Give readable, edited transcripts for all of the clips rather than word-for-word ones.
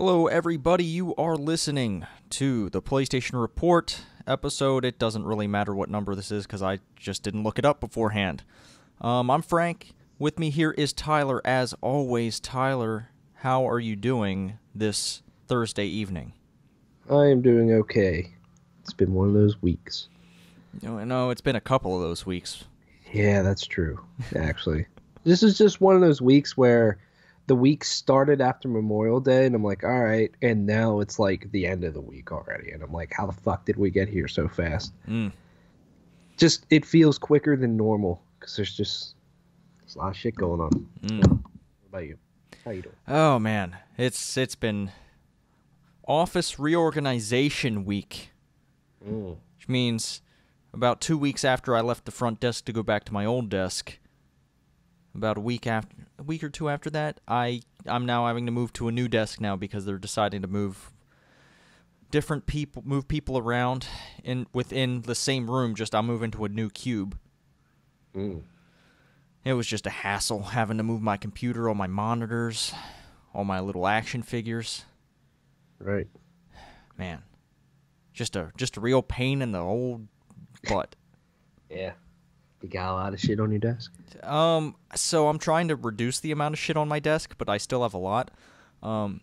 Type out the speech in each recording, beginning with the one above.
Hello, everybody. You are listening to the PlayStation Report episode. It doesn't really matter what number this is because I just didn't look it up beforehand. I'm Frank. With me here is Tyler. As always, Tyler, how are you doing this Thursday evening? I am doing okay. It's been one of those weeks. No, it's been a couple of those weeks. Yeah, that's true, actually. This is just one of those weeks where the week started after Memorial Day, and I'm like, all right, and now it's like the end of the week already, and I'm like, how the fuck did we get here so fast? Just, it feels quicker than normal, because there's a lot of shit going on. What about you? How you doing? Oh, man. It's been office reorganization week, which means about 2 weeks after I left the front desk to go back to my old desk, about a week or two after that, I'm now having to move to a new desk now because they're deciding to move people around within the same room. Just I'll move into a new cube. It was just a hassle having to move my computer, all my monitors, all my little action figures. Right. Man, just a real pain in the old butt. Yeah. You got a lot of shit on your desk? So I'm trying to reduce the amount of shit on my desk, but I still have a lot. One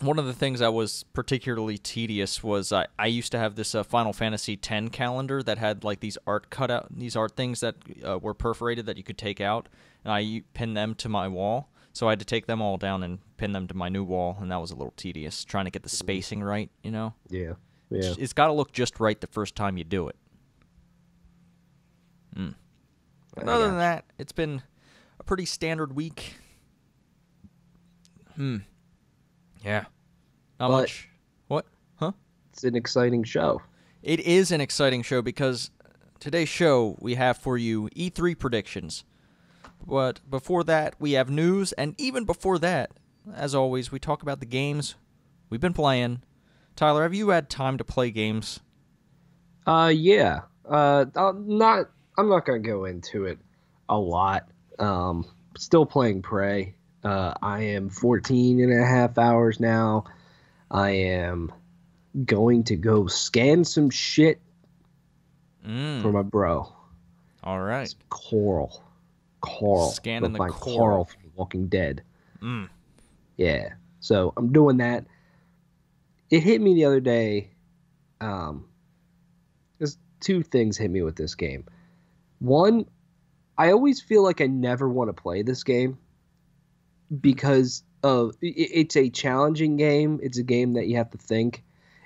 of the things that was particularly tedious was I used to have this Final Fantasy X calendar that had like these art things that were perforated that you could take out, and I pinned them to my wall. So I had to take them all down and pin them to my new wall, and that was a little tedious, trying to get the spacing right, you know? Yeah. It's got to look just right the first time you do it. But other than that, it's been a pretty standard week. Yeah. Not much. What? Huh? It's an exciting show. It is an exciting show because today's show we have for you E3 predictions. But before that, we have news, and even before that, as always, we talk about the games we've been playing. Tyler, have you had time to play games? Yeah. I'm not going to go into it a lot. Still playing Prey. I am 14 and a half hours now. I am going to go scan some shit for my bro. All right. It's Carl. Scanning the Carl from Walking Dead. Mm. Yeah. So I'm doing that. It hit me the other day. There's two things hit me with this game. One, I always feel like I never want to play this game because it's a challenging game. It's a game that you have to think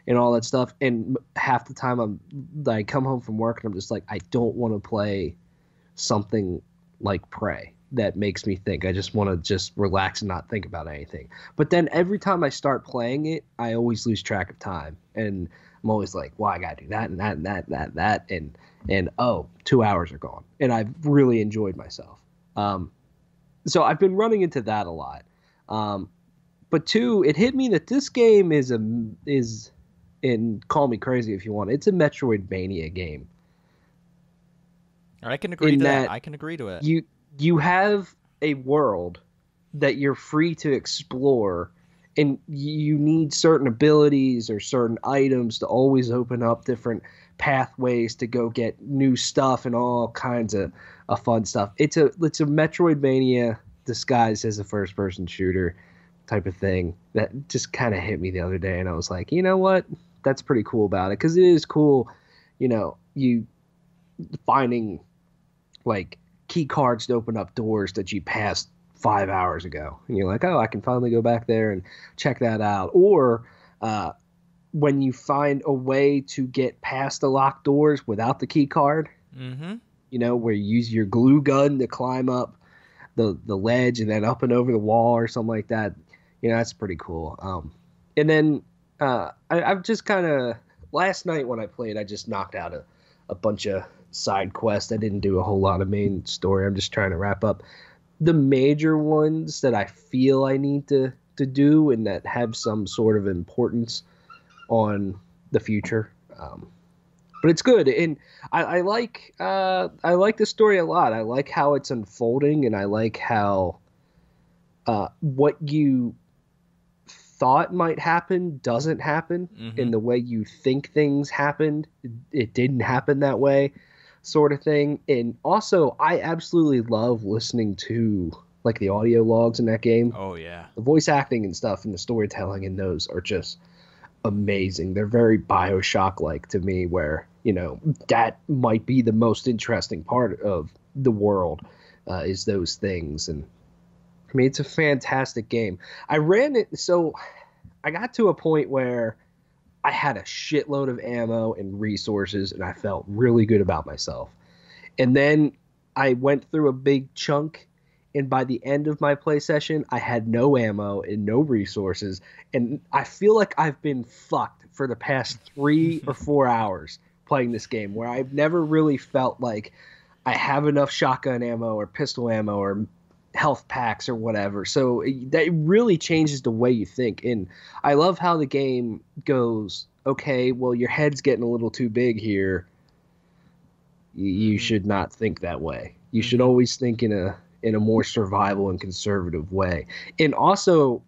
and all that stuff. And half the time I come home from work and I'm just like, I don't want to play something like Prey that makes me think. I just want to just relax and not think about anything. But then every time I start playing it, I always lose track of time. And I'm always like, well, I got to do that and that and that and that. And 2 hours are gone. And I've really enjoyed myself. So I've been running into that a lot. But two, it hit me that this game is and call me crazy if you want, it's a Metroidvania game. I can agree to that. I can agree to it. You have a world that you're free to explore, and you need certain abilities or certain items to always open up different pathways to go get new stuff and all kinds of fun stuff. It's a Metroidvania disguised as a first-person shooter type of thing that just kind of hit me the other day, and I was like, you know what? That's pretty cool about it, because it is cool, you finding like key cards to open up doors that you passed 5 hours ago, and you're like, oh, I can finally go back there and check that out. Or when you find a way to get past the locked doors without the key card, where you use your glue gun to climb up the ledge and then up and over the wall or something like that, that's pretty cool. And then I've just kind of, last night when I played, I just knocked out a bunch of side quests. I didn't do a whole lot of main story. I'm just trying to wrap up the major ones that I feel I need to do and that have some sort of importance on the future. But it's good, and I like the story a lot. I like how it's unfolding, and I like how what you thought might happen doesn't happen in the way you think things happened. It didn't happen that way, sort of thing. And also, I absolutely love listening to like the audio logs in that game. Oh yeah. The voice acting and stuff and the storytelling in those are just amazing. They're very BioShock-like to me, where, you know, that might be the most interesting part of the world, is those things. And I mean, it's a fantastic game. I ran it, so I got to a point where I had a shitload of ammo and resources, and I felt really good about myself. And then I went through a big chunk, and by the end of my play session, I had no ammo and no resources, and I feel like I've been fucked for the past 3 or 4 hours playing this game, where I've never really felt like I have enough shotgun ammo or pistol ammo or health packs or whatever. So that really changes the way you think. And I love how the game goes, okay, well, your head's getting a little too big here. You should not think that way. You should always think in a more survival and conservative way. And also,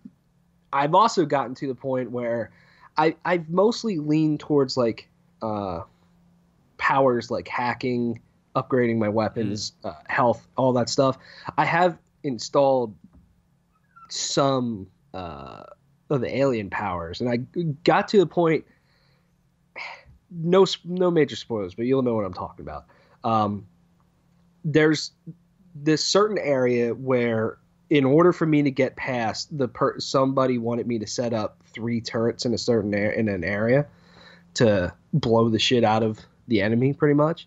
I've also gotten to the point where I've mostly leaned towards like powers like hacking, upgrading my weapons, health, all that stuff. I have installed some of the alien powers, and I got to the point, no major spoilers, but you'll know what I'm talking about. There's this certain area where, in order for me to get past somebody wanted me to set up 3 turrets in a certain in an area to blow the shit out of the enemy, pretty much.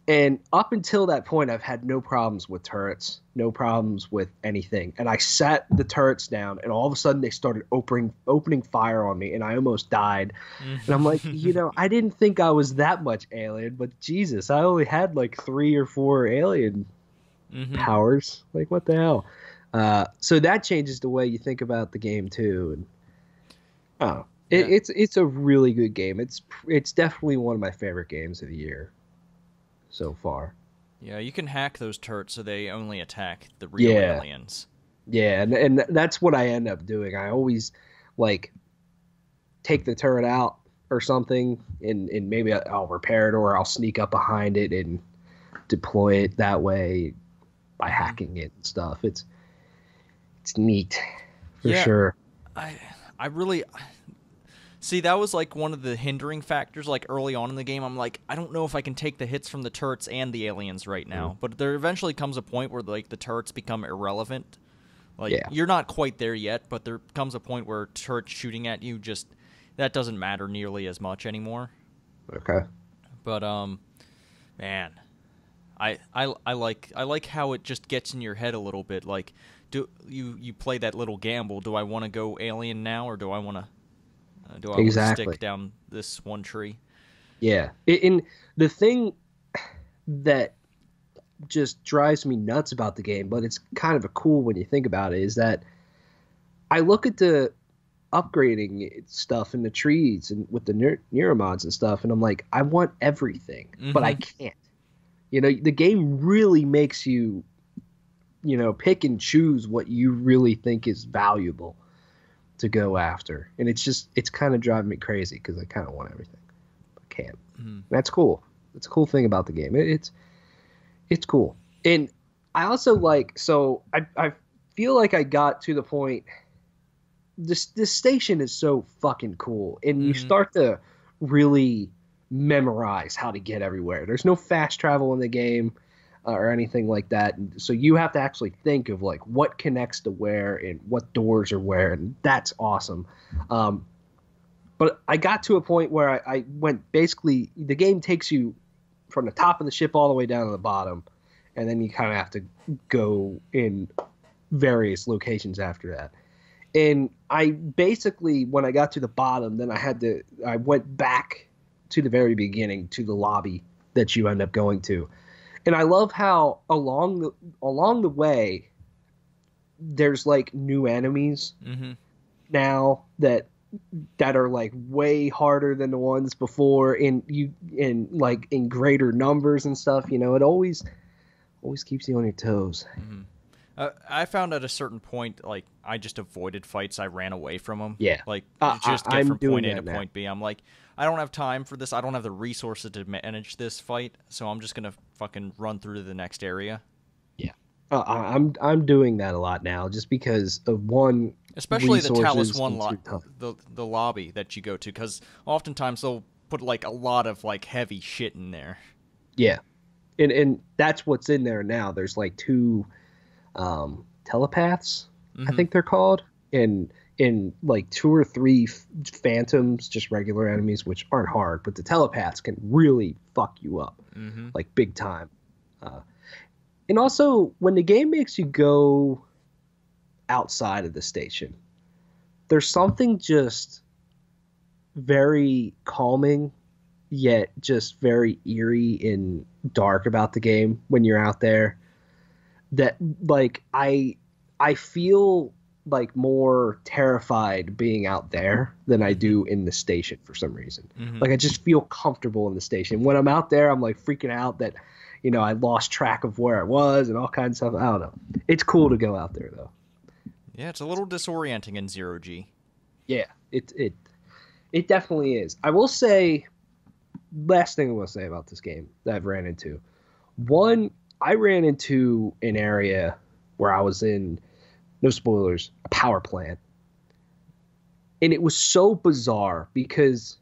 And up until that point, I've had no problems with turrets, no problems with anything. And I sat the turrets down, and all of a sudden they started opening fire on me, and I almost died. And I'm like, you know, I didn't think I was that much alien, but Jesus, I only had like 3 or 4 alien powers. Like, what the hell? So that changes the way you think about the game too. And it's a really good game. It's definitely one of my favorite games of the year so far. Yeah, you can hack those turrets so they only attack the real aliens. Yeah, and that's what I end up doing. I always like take the turret out or something, and maybe I'll repair it, or I'll sneak up behind it and deploy it that way by hacking it and stuff. It's neat for sure. I really see, that was like one of the hindering factors. Like early on in the game, I'm like, I don't know if I can take the hits from the turrets and the aliens right now. But there eventually comes a point where like the turrets become irrelevant. Like you're not quite there yet, but there comes a point where turrets shooting at you, just that doesn't matter nearly as much anymore. Okay. But man, I like how it just gets in your head a little bit. Like, do you play that little gamble? Do I want to go alien now, or do I want to stick down this one tree? Yeah. And the thing that just drives me nuts about the game, but it's kind of a cool when you think about it, is that I look at the upgrading stuff in the trees and with the neuromods and stuff, and I'm like, I want everything, but I can't. You know, the game really makes you, you know, pick and choose what you really think is valuable to go after. And it's kind of driving me crazy because I kind of want everything. I can't. That's cool. It's a cool thing about the game. It's cool. And I also like, so I feel like I got to the point, this station is so fucking cool. And you start to really memorize how to get everywhere. There's no fast travel in the game or anything like that. And so you have to actually think of like what connects to where and what doors are where, and that's awesome. But I got to a point where I went, basically the game takes you from the top of the ship all the way down to the bottom, and then you kind of have to go in various locations after that. And I basically, when I got to the bottom, then I went back to the very beginning, to the lobby that you end up going to. And I love how along the way, there's like new enemies now that are like way harder than the ones before, and like in greater numbers and stuff. You know, it always keeps you on your toes. I found at a certain point, like, I just avoided fights. I ran away from them. Yeah. Like, just get I'm from doing point A that to now. point B. I'm like, I don't have time for this. I don't have the resources to manage this fight, so I'm just going to fucking run through to the next area. Yeah. I'm doing that a lot now, just because of one, Especially the Talus resources, 1 and two, time. the lobby that you go to, because oftentimes they'll put, like, a lot of, like, heavy shit in there. Yeah. And that's what's in there now. There's like two telepaths, I think they're called, and in like 2 or 3 phantoms, just regular enemies, which aren't hard, but the telepaths can really fuck you up, like big time. And also, when the game makes you go outside of the station, there's something just very calming, yet just very eerie and dark about the game when you're out there. That, like, I feel like more terrified being out there than I do in the station for some reason. Like, I just feel comfortable in the station. When I'm out there, I'm like freaking out that, you know, I lost track of where I was and all kinds of stuff. I don't know. It's cool to go out there though. Yeah, it's a little disorienting in 0G. Yeah, it definitely is. I will say, last thing I will say about this game that I've ran into. One, I ran into an area where I was in, no spoilers, a power plant. And it was so bizarre because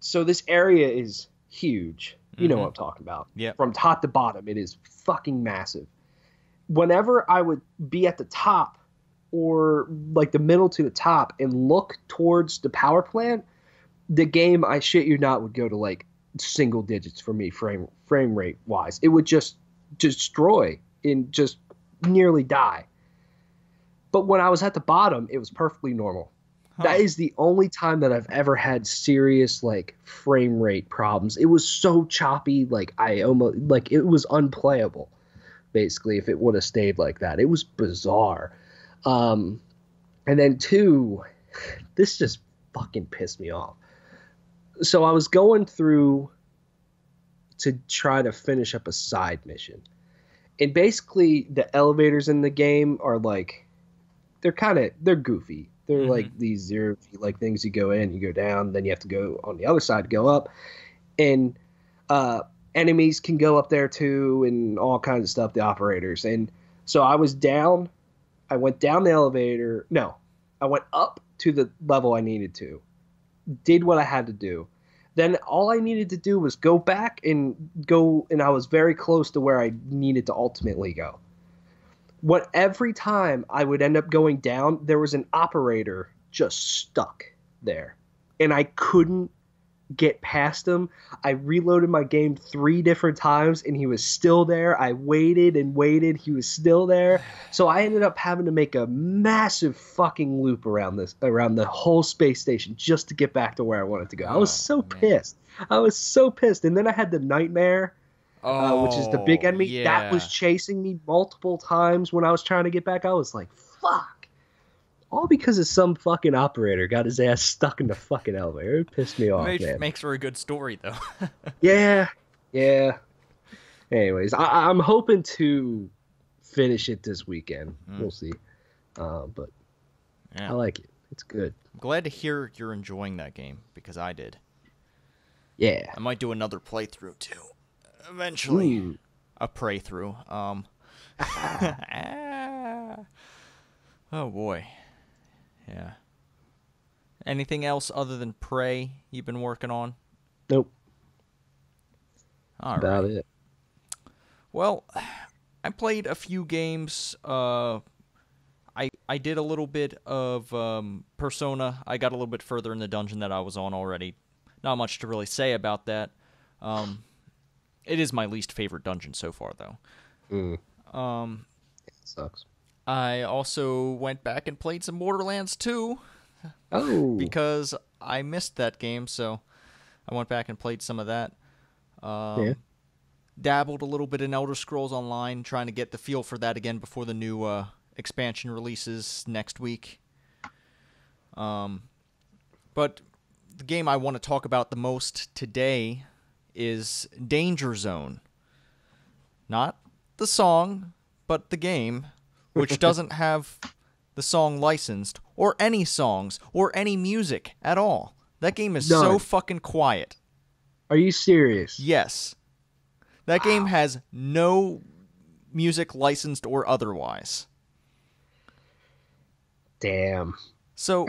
so this area is huge. You know what I'm talking about. Yeah. From top to bottom, it is fucking massive. Whenever I would be at the top or like the middle to the top and look towards the power plant, the game, I shit you not, would go to like single digits for me frame rate wise. It would just destroy and just nearly die. But when I was at the bottom, it was perfectly normal. That is the only time that I've ever had serious like frame rate problems. It was so choppy, like it was unplayable. Basically, if it would have stayed like that, it was bizarre. And then 2, this just fucking pissed me off. So I was going through to try to finish up a side mission. And basically the elevators in the game are like, they're goofy. They're like these 0 like things. You go in, you go down, then you have to go on the other side to go up. And enemies can go up there too, and all kinds of stuff, the operators. And so I was down. I went down the elevator. No, I went up to the level I needed to. Did what I had to do. Then all I needed to do was go back and I was very close to where I needed to ultimately go. Every time I would end up going down, there was an operator just stuck there. And I couldn't get past him. I reloaded my game 3 different times and he was still there. I waited and waited. He was still there. So I ended up having to make a massive fucking loop around the whole space station just to get back to where I wanted to go. I was so pissed. I was so pissed. And then I had the nightmare, which is the big enemy. That was chasing me multiple times when I was trying to get back. I was like, fuck. All because of some fucking operator got his ass stuck in the fucking elevator. It pissed me off, man. Makes for a good story, though. Yeah. Anyways, I'm hoping to finish it this weekend. We'll see. But I like it. It's good. I'm glad to hear you're enjoying that game, because I did. Yeah. I might do another playthrough, too. Eventually. Ooh. A pray-through. Oh, boy. Yeah. Anything else other than Prey you've been working on? Nope. All About right. it. Well, I played a few games. I did a little bit of Persona. I got a little bit further in the dungeon that I was on already. Not much to really say about that. It is my least favorite dungeon so far, though. It sucks. I also went back and played some Borderlands 2. Oh. Because I missed that game, so I went back and played some of that. Dabbled a little bit in Elder Scrolls Online, trying to get the feel for that again before the new expansion releases next week. But the game I want to talk about the most today is Danger Zone. Not the song, but the game, which doesn't have the song licensed, or any songs, or any music at all. That game is so fucking quiet. Are you serious? Yes. That game has no music licensed or otherwise. Damn. So,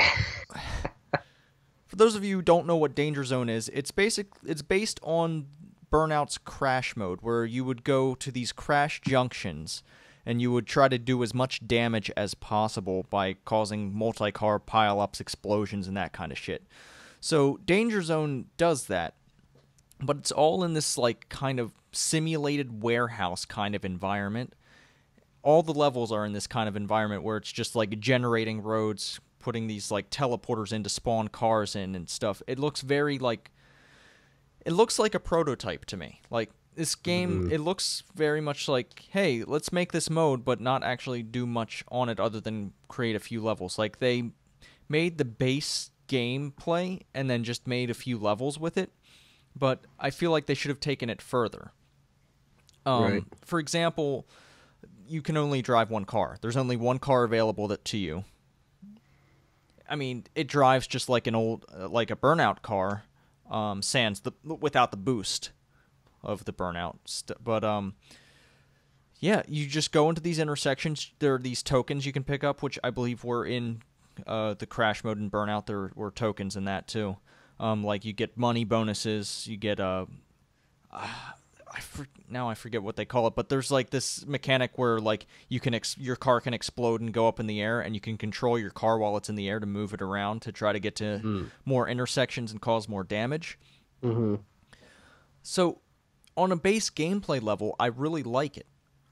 for those of you who don't know what Danger Zone is, it's based on Burnout's crash mode, where you would go to these crash junctions and you would try to do as much damage as possible by causing multi-car pile-ups, explosions, and that kind of shit. So Danger Zone does that, but it's all in this like kind of simulated warehouse kind of environment. All the levels are in this kind of environment where it's just like generating roads, putting these like teleporters in to spawn cars in and stuff. It looks very like... It looks like a prototype to me. Like, this game, it looks very much like, hey, let's make this mode, but not actually do much on it other than create a few levels. Like, they made the base gameplay and then just made a few levels with it, but I feel like they should have taken it further. Right. For example, you can only drive one car. There's only one car available to you. I mean, it drives just like an old, like a Burnout car, sans without the boost of the Burnout. But yeah, you just go into these intersections. There are these tokens you can pick up, which I believe were in the crash mode in Burnout. There were tokens in that too. Like you get money bonuses, you get now I forget what they call it, but there's like this mechanic where like you can your car can explode and go up in the air, and you can control your car while it's in the air to move it around to try to get to more intersections and cause more damage. So on a base gameplay level, I really like it.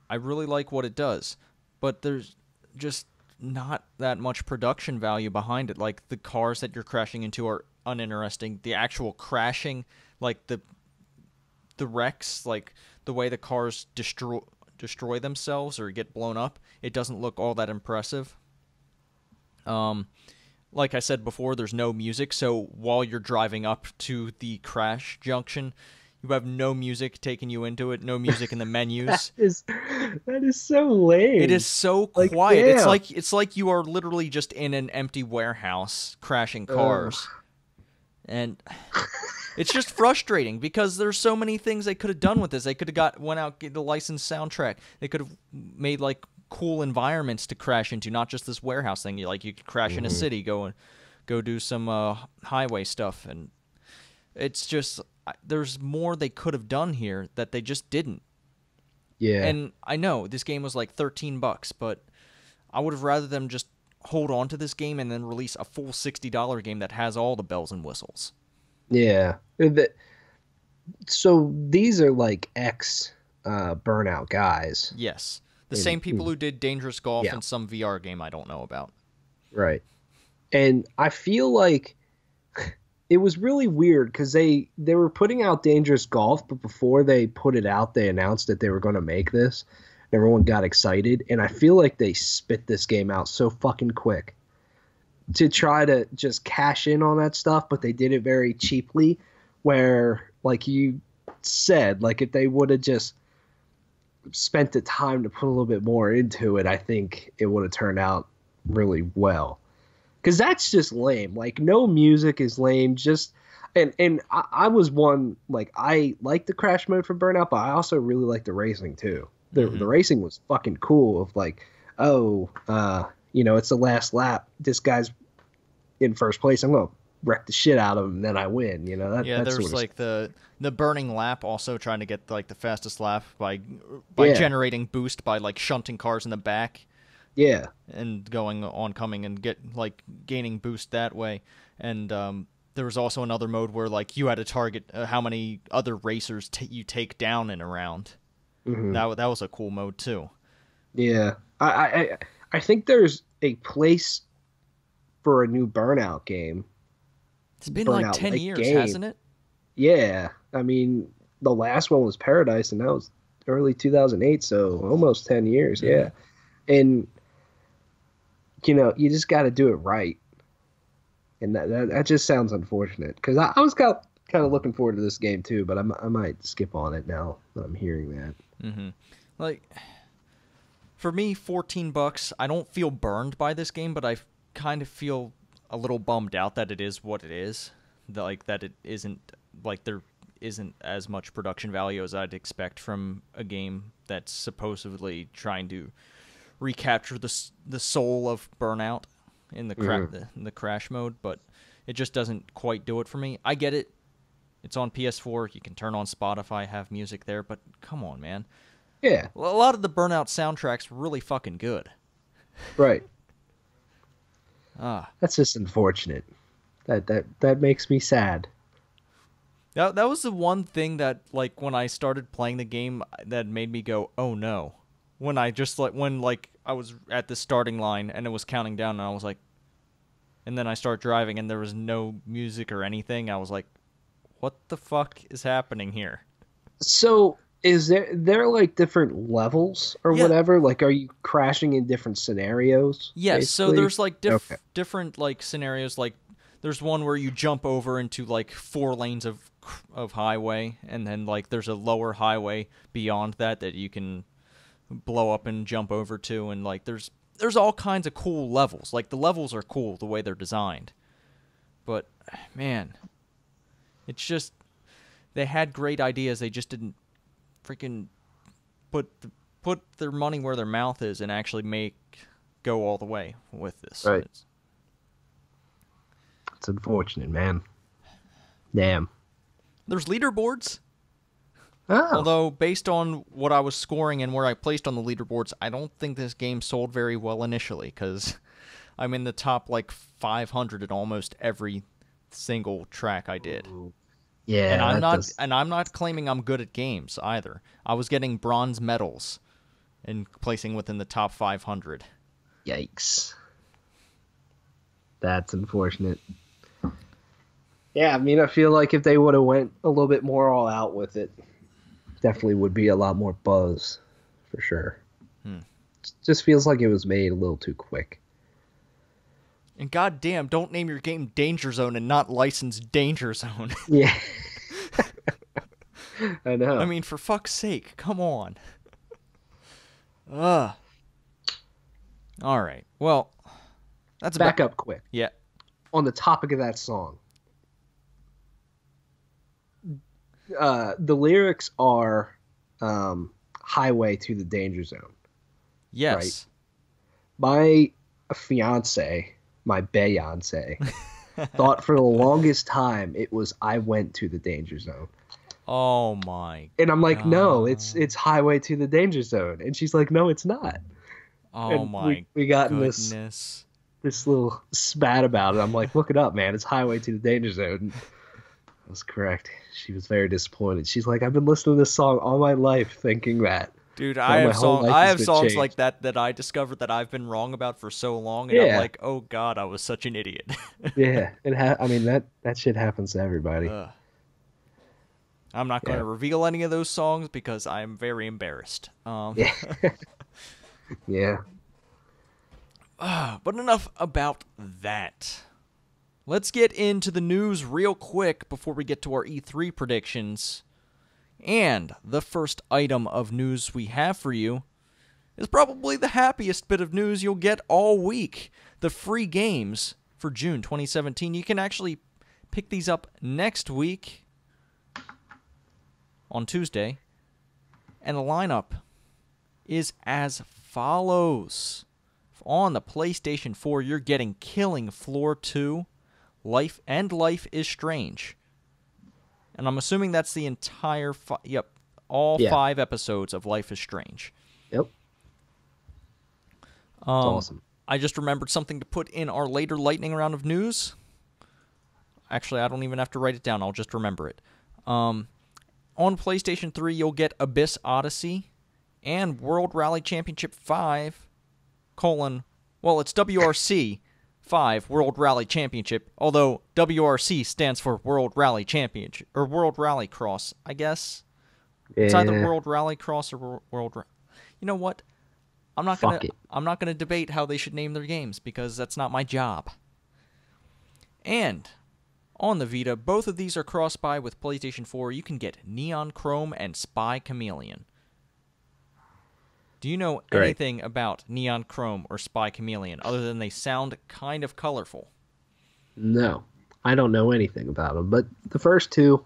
I really like what it does, but there's just not that much production value behind it. Like the cars that you're crashing into are uninteresting. The actual crashing, like the wrecks, like the way the cars destroy themselves or get blown up, it doesn't look all that impressive. Like I said before, there's no music, so while you're driving up to the crash junction, you have no music taking you into it, no music in the menus. that is so lame. It is so quiet. Damn. It's like you are literally just in an empty warehouse crashing cars. And it's just frustrating because there's so many things they could have done with this. They could have went out, get the licensed soundtrack. They could have made like cool environments to crash into, not just this warehouse thing. You could crash in a city, go do some highway stuff, and it's just there's more they could have done here that they just didn't. Yeah. And I know this game was like $13, but I would have rather them just hold on to this game and then release a full $60 game that has all the bells and whistles. Yeah. So these are like Burnout guys. Yes. The same people who did Dangerous Golf and some VR game I don't know about. Right. And I feel like it was really weird because they were putting out Dangerous Golf, but before they put it out, they announced that they were going to make this. Everyone got excited, and I feel like they spit this game out so fucking quick to try to just cash in on that stuff, but they did it very cheaply, where, like you said, like if they would have just spent the time to put a little bit more into it, I think it would have turned out really well. Because that's just lame. Like, no music is lame. Just and I was one, like, I like the crash mode for Burnout, but I also really like the racing too. The racing was fucking cool. Of like, it's the last lap. This guy's in first place. I'm gonna wreck the shit out of him, and then I win. There's sort of like the burning lap, also trying to get like the fastest lap by generating boost by like shunting cars in the back. Yeah, and going oncoming and gaining boost that way. And there was also another mode where like you had to target how many other racers you take down in a round. That was a cool mode too. Yeah, I think there's a place for a new Burnout game. It's been like 10 years, hasn't it? Yeah, I mean the last one was Paradise, and that was early 2008, so almost 10 years. Yeah, and you just got to do it right, and that just sounds unfortunate because I was kind of looking forward to this game too, but I might skip on it now that I'm hearing that. Like, for me, $14, I don't feel burned by this game, but I kind of feel a little bummed out that it is what it is. That it isn't, like, there isn't as much production value as I'd expect from a game that's supposedly trying to recapture the soul of Burnout in the crash mode, but it just doesn't quite do it for me. I get it. It's on PS4. You can turn on Spotify, have music there, but come on, man. Yeah. A lot of the Burnout soundtrack's really fucking good. Right. Ah. That's just unfortunate. That makes me sad. That was the one thing that, like, when I started playing the game, that made me go, oh no. When I was at the starting line and it was counting down and I was like, and then I start driving and there was no music or anything, I was like, what the fuck is happening here? So is there like different levels or whatever? Like, are you crashing in different scenarios? Yes, basically? So there's like different like scenarios. Like there's one where you jump over into like 4 lanes of highway, and then like there's a lower highway beyond that you can blow up and jump over to, and like there's all kinds of cool levels. Like the levels are cool the way they're designed, but man, it's just they had great ideas. They just didn't freaking put their money where their mouth is and actually go all the way with this. Right. It's unfortunate, man. Damn. There's leaderboards. Oh. Although, based on what I was scoring and where I placed on the leaderboards, I don't think this game sold very well initially, because I'm in the top, like, 500 in almost every single track I did. Yeah, and I'm not claiming I'm good at games either. I was getting bronze medals and placing within the top 500. Yikes. That's unfortunate. Yeah, I mean, I feel like if they would have went a little bit more all out with it, definitely would be a lot more buzz, for sure. Just feels like it was made a little too quick. And goddamn, don't name your game Danger Zone and not license Danger Zone. Yeah. I know. I mean, for fuck's sake, come on. Ugh. All right. Well, that's back up quick. Yeah. On the topic of that song, the lyrics are "Highway to the Danger Zone." Yes. Right? My fiance, my Beyonce, thought for the longest time it was "I went to the Danger Zone." Oh my! And I'm like, God. no, it's "Highway to the Danger Zone," and she's like, no, it's not. Oh and my! We got in goodness. this little spat about it. I'm like, look it up, man. It's "Highway to the Danger Zone." I was correct. She was very disappointed. She's like, I've been listening to this song all my life, thinking that. Dude, I have songs like that I discovered that I've been wrong about for so long, and I'm like, oh god, I was such an idiot. Yeah, I mean that shit happens to everybody. I'm not going to reveal any of those songs because I'm very embarrassed. Yeah. Yeah. But enough about that. Let's get into the news real quick before we get to our E3 predictions. And the first item of news we have for you is probably the happiest bit of news you'll get all week. The free games for June 2017. You can actually pick these up next week on Tuesday. And the lineup is as follows. On the PlayStation 4, you're getting Killing Floor 2, Life is Strange. And I'm assuming that's the entire 5 episodes of Life is Strange. Yep. That's awesome. I just remembered something to put in our later lightning round of news. Actually, I don't even have to write it down. I'll just remember it. On PlayStation 3, you'll get Abyss Odyssey and World Rally Championship 5, it's WRC 5 World Rally Championship, although WRC stands for World Rally Championship, or World Rally Cross, I guess. Yeah. It's either World Rally Cross or World... You know what? I'm not gonna debate how they should name their games, because that's not my job. And on the Vita, both of these are cross-buy with PlayStation 4. You can get Neon Chrome and Spy Chameleon. Do you know Great. anything about Neon Chrome or Spy Chameleon other than they sound kind of colorful? No, I don't know anything about them, but the first two,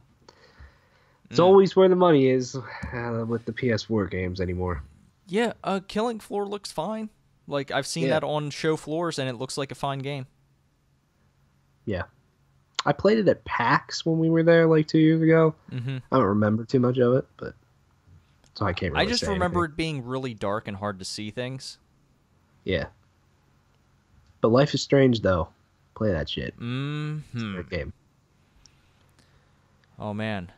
it's always where the money is with the PS4 games anymore. Yeah, Killing Floor looks fine. Like, I've seen that on show floors, and it looks like a fine game. Yeah. I played it at PAX when we were there like 2 years ago. Mm-hmm. I don't remember too much of it, but so I can't really I just say remember anything. it being really dark and hard to see things. Yeah. But Life is Strange, though. Play that shit. Mm-hmm. It's a great game. Oh, man.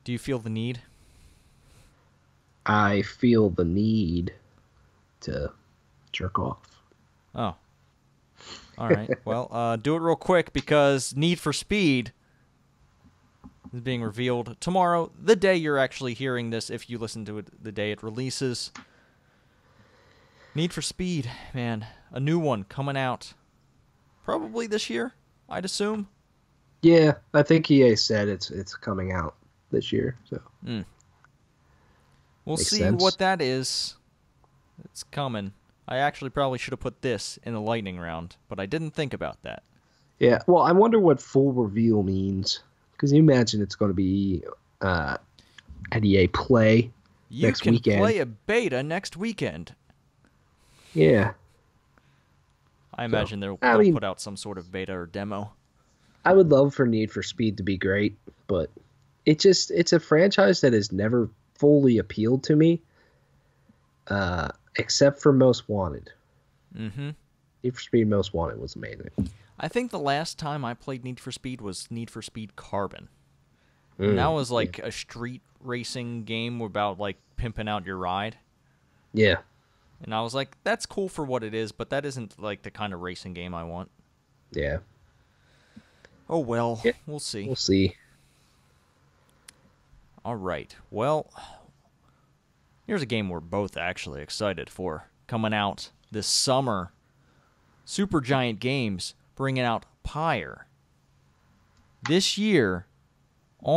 Do you feel the need? I feel the need to jerk off. Oh. All right. Well, do it real quick because Need for Speed is being revealed tomorrow, the day you're actually hearing this, if you listen to it the day it releases. Need for Speed, man. A new one coming out probably this year, I'd assume. Yeah, I think EA said it's coming out this year, so. We'll Makes see sense. what that is. It's coming. I actually probably should have put this in the lightning round, but I didn't think about that. Yeah, well, I wonder what full reveal means. Because you imagine it's going to be at EA Play next weekend. You can play a beta next weekend. Yeah. I imagine they'll put out some sort of beta or demo. I would love for Need for Speed to be great, but it's a franchise that has never fully appealed to me, except for Most Wanted. Mm-hmm. Need for Speed Most Wanted was amazing. I think the last time I played Need for Speed was Need for Speed Carbon. And that was like a street racing game about like pimping out your ride. Yeah. And I was like, that's cool for what it is, but that isn't like the kind of racing game I want. Yeah. Oh well, Yeah. We'll see. We'll see. All right. Well, here's a game we're both actually excited for. Coming out this summer. Supergiant Games bringing out Pyre. This year on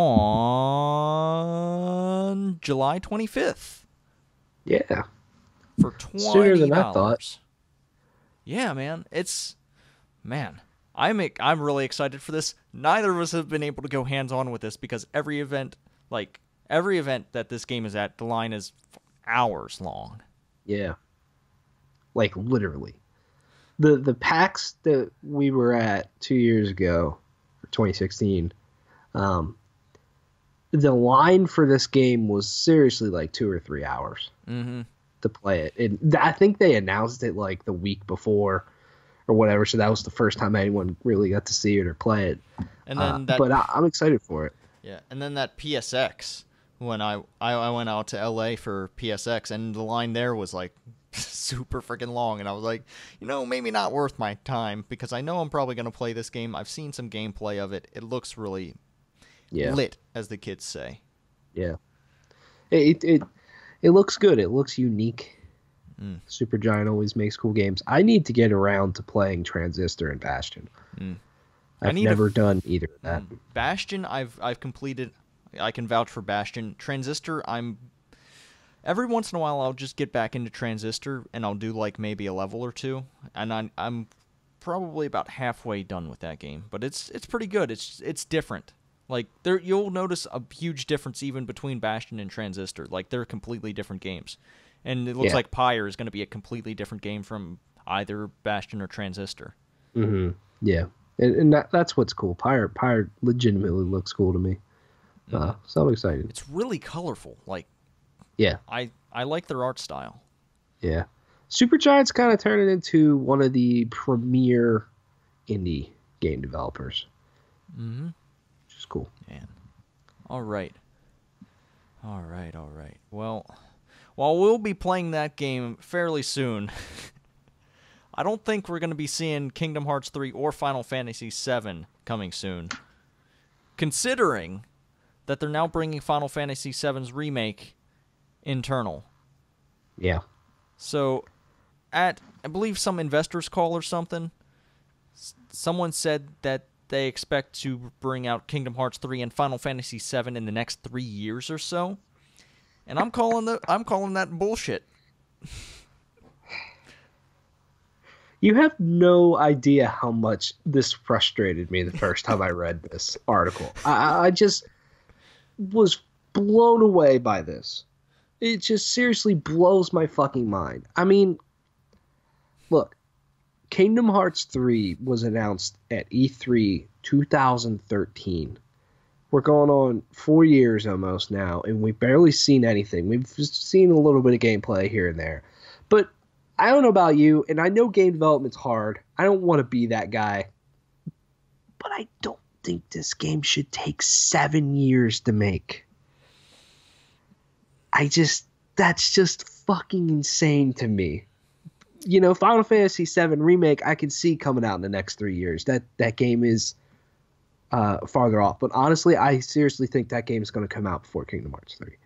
July 25th. Yeah. For $20. Sooner than I thought. Yeah, man. I'm really excited for this. Neither of us have been able to go hands-on with this because every event that this game is at, the line is hours long. Yeah. Like, literally. The PAX that we were at 2 years ago, for 2016, the line for this game was seriously like 2 or 3 hours to play it. And I think they announced it like the week before or whatever, so that was the first time anyone really got to see it or play it. And then but I'm excited for it. Yeah, and then that PSX, when I went out to LA for PSX, and the line there was like super freaking long, and I was like, maybe not worth my time because I know I'm probably going to play this game. I've seen some gameplay of it. It looks really lit, as the kids say. Yeah. It looks good. It looks unique. Supergiant always makes cool games. I need to get around to playing Transistor and Bastion. I've never done either of that. Bastion, I've completed. I can vouch for Bastion. Transistor, every once in a while I'll just get back into Transistor and I'll do like maybe a level or two, and I'm probably about halfway done with that game. But it's pretty good. It's different. Like you'll notice a huge difference even between Bastion and Transistor. Like they're completely different games. And it looks like Pyre is going to be a completely different game from either Bastion or Transistor. Mm-hmm. Yeah. And that's what's cool. Pyre legitimately looks cool to me. So I'm excited. It's really colorful. Like, yeah. I like their art style. Yeah. Supergiant's kind of turning into one of the premier indie game developers. Mm-hmm. Which is cool. Man. All right. Well, while we'll be playing that game fairly soon, I don't think we're going to be seeing Kingdom Hearts 3 or Final Fantasy 7 coming soon. Considering that they're now bringing Final Fantasy 7's remake internal. Yeah. So, at, I believe, some investors' call or something, someone said that they expect to bring out Kingdom Hearts 3 and Final Fantasy 7 in the next 3 years or so. And I'm calling that bullshit. You have no idea how much this frustrated me the first time I read this article. I just was blown away by this. It just seriously blows my fucking mind. I mean, look, Kingdom Hearts 3 was announced at E3 2013. We're going on 4 years almost now, and we've barely seen anything. We've seen a little bit of gameplay here and there. But I don't know about you, and I know game development's hard. I don't want to be that guy. But I don't think this game should take 7 years to make. That's just fucking insane to me. You know, Final Fantasy VII Remake, I can see coming out in the next 3 years. That game is farther off. But honestly, I seriously think that game is going to come out before Kingdom Hearts 3.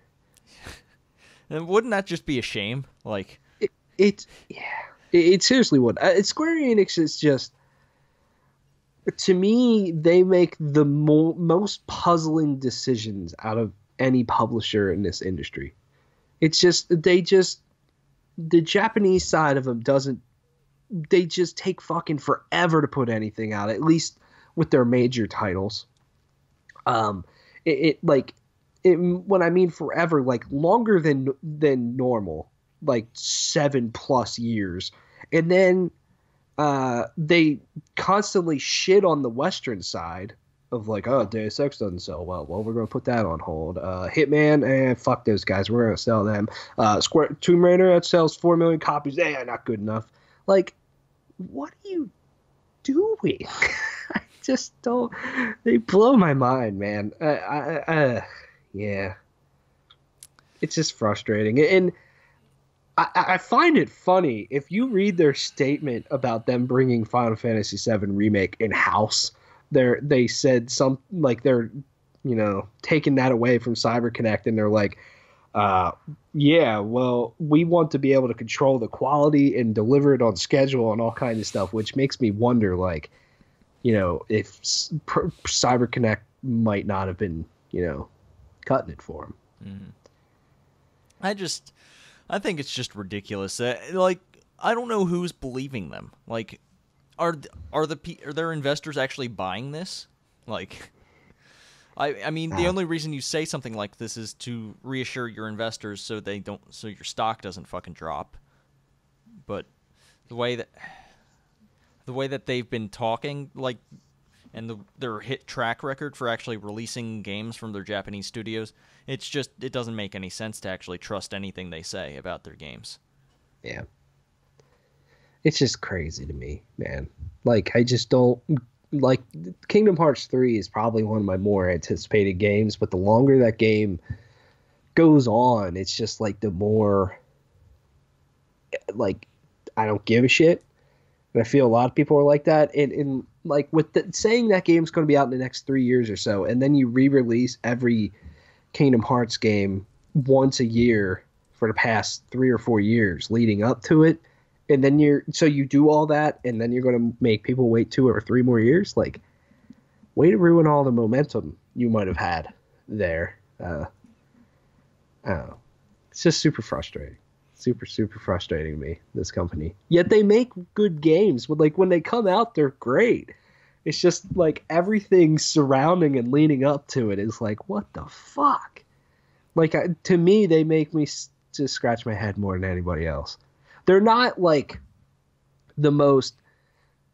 And wouldn't that just be a shame? Like, it seriously would. Square Enix is just, to me, they make the most puzzling decisions out of any publisher in this industry. It's just, the Japanese side of them they just take fucking forever to put anything out, at least with their major titles. When I mean forever, like longer than normal, like 7+ years. And then they constantly shit on the Western side of like, oh, Deus Ex doesn't sell well. Well, we're going to put that on hold. Hitman, fuck those guys. We're going to sell them. Tomb Raider, that sells 4 million copies. Not good enough. Like, what are you doing? I just don't. They blow my mind, man. Yeah. It's just frustrating. And I find it funny. If you read their statement about them bringing Final Fantasy VII Remake in-house, they said something like they're, taking that away from CyberConnect, and they're like, yeah, well, we want to be able to control the quality and deliver it on schedule and all kinds of stuff, which makes me wonder, like, if CyberConnect might not have been, cutting it for them. I think it's just ridiculous. Like, I don't know who's believing them. Like, are their investors actually buying this? Like, I mean, the only reason you say something like this is to reassure your investors so your stock doesn't fucking drop. But the way that they've been talking, like, and their hit track record for actually releasing games from their Japanese studios, it doesn't make any sense to actually trust anything they say about their games. Yeah. It's just crazy to me, man. Like, I just don't, like, Kingdom Hearts 3 is probably one of my more anticipated games, but the longer that game goes on, it's just like the more, like, I don't give a shit. And I feel a lot of people are like that. And like, with saying that game's going to be out in the next 3 years or so, and then you re-release every Kingdom Hearts game once a year for the past 3 or 4 years leading up to it, and then you do all that, and then you're going to make people wait 2 or 3 more years. Like, way to ruin all the momentum you might have had there. I don't know. It's just super frustrating. Super, super frustrating to me, this company. Yet they make good games. Like, when they come out, they're great. It's just like everything surrounding and leading up to it is like, what the fuck? Like, to me, they make me just scratch my head more than anybody else. They're not like the most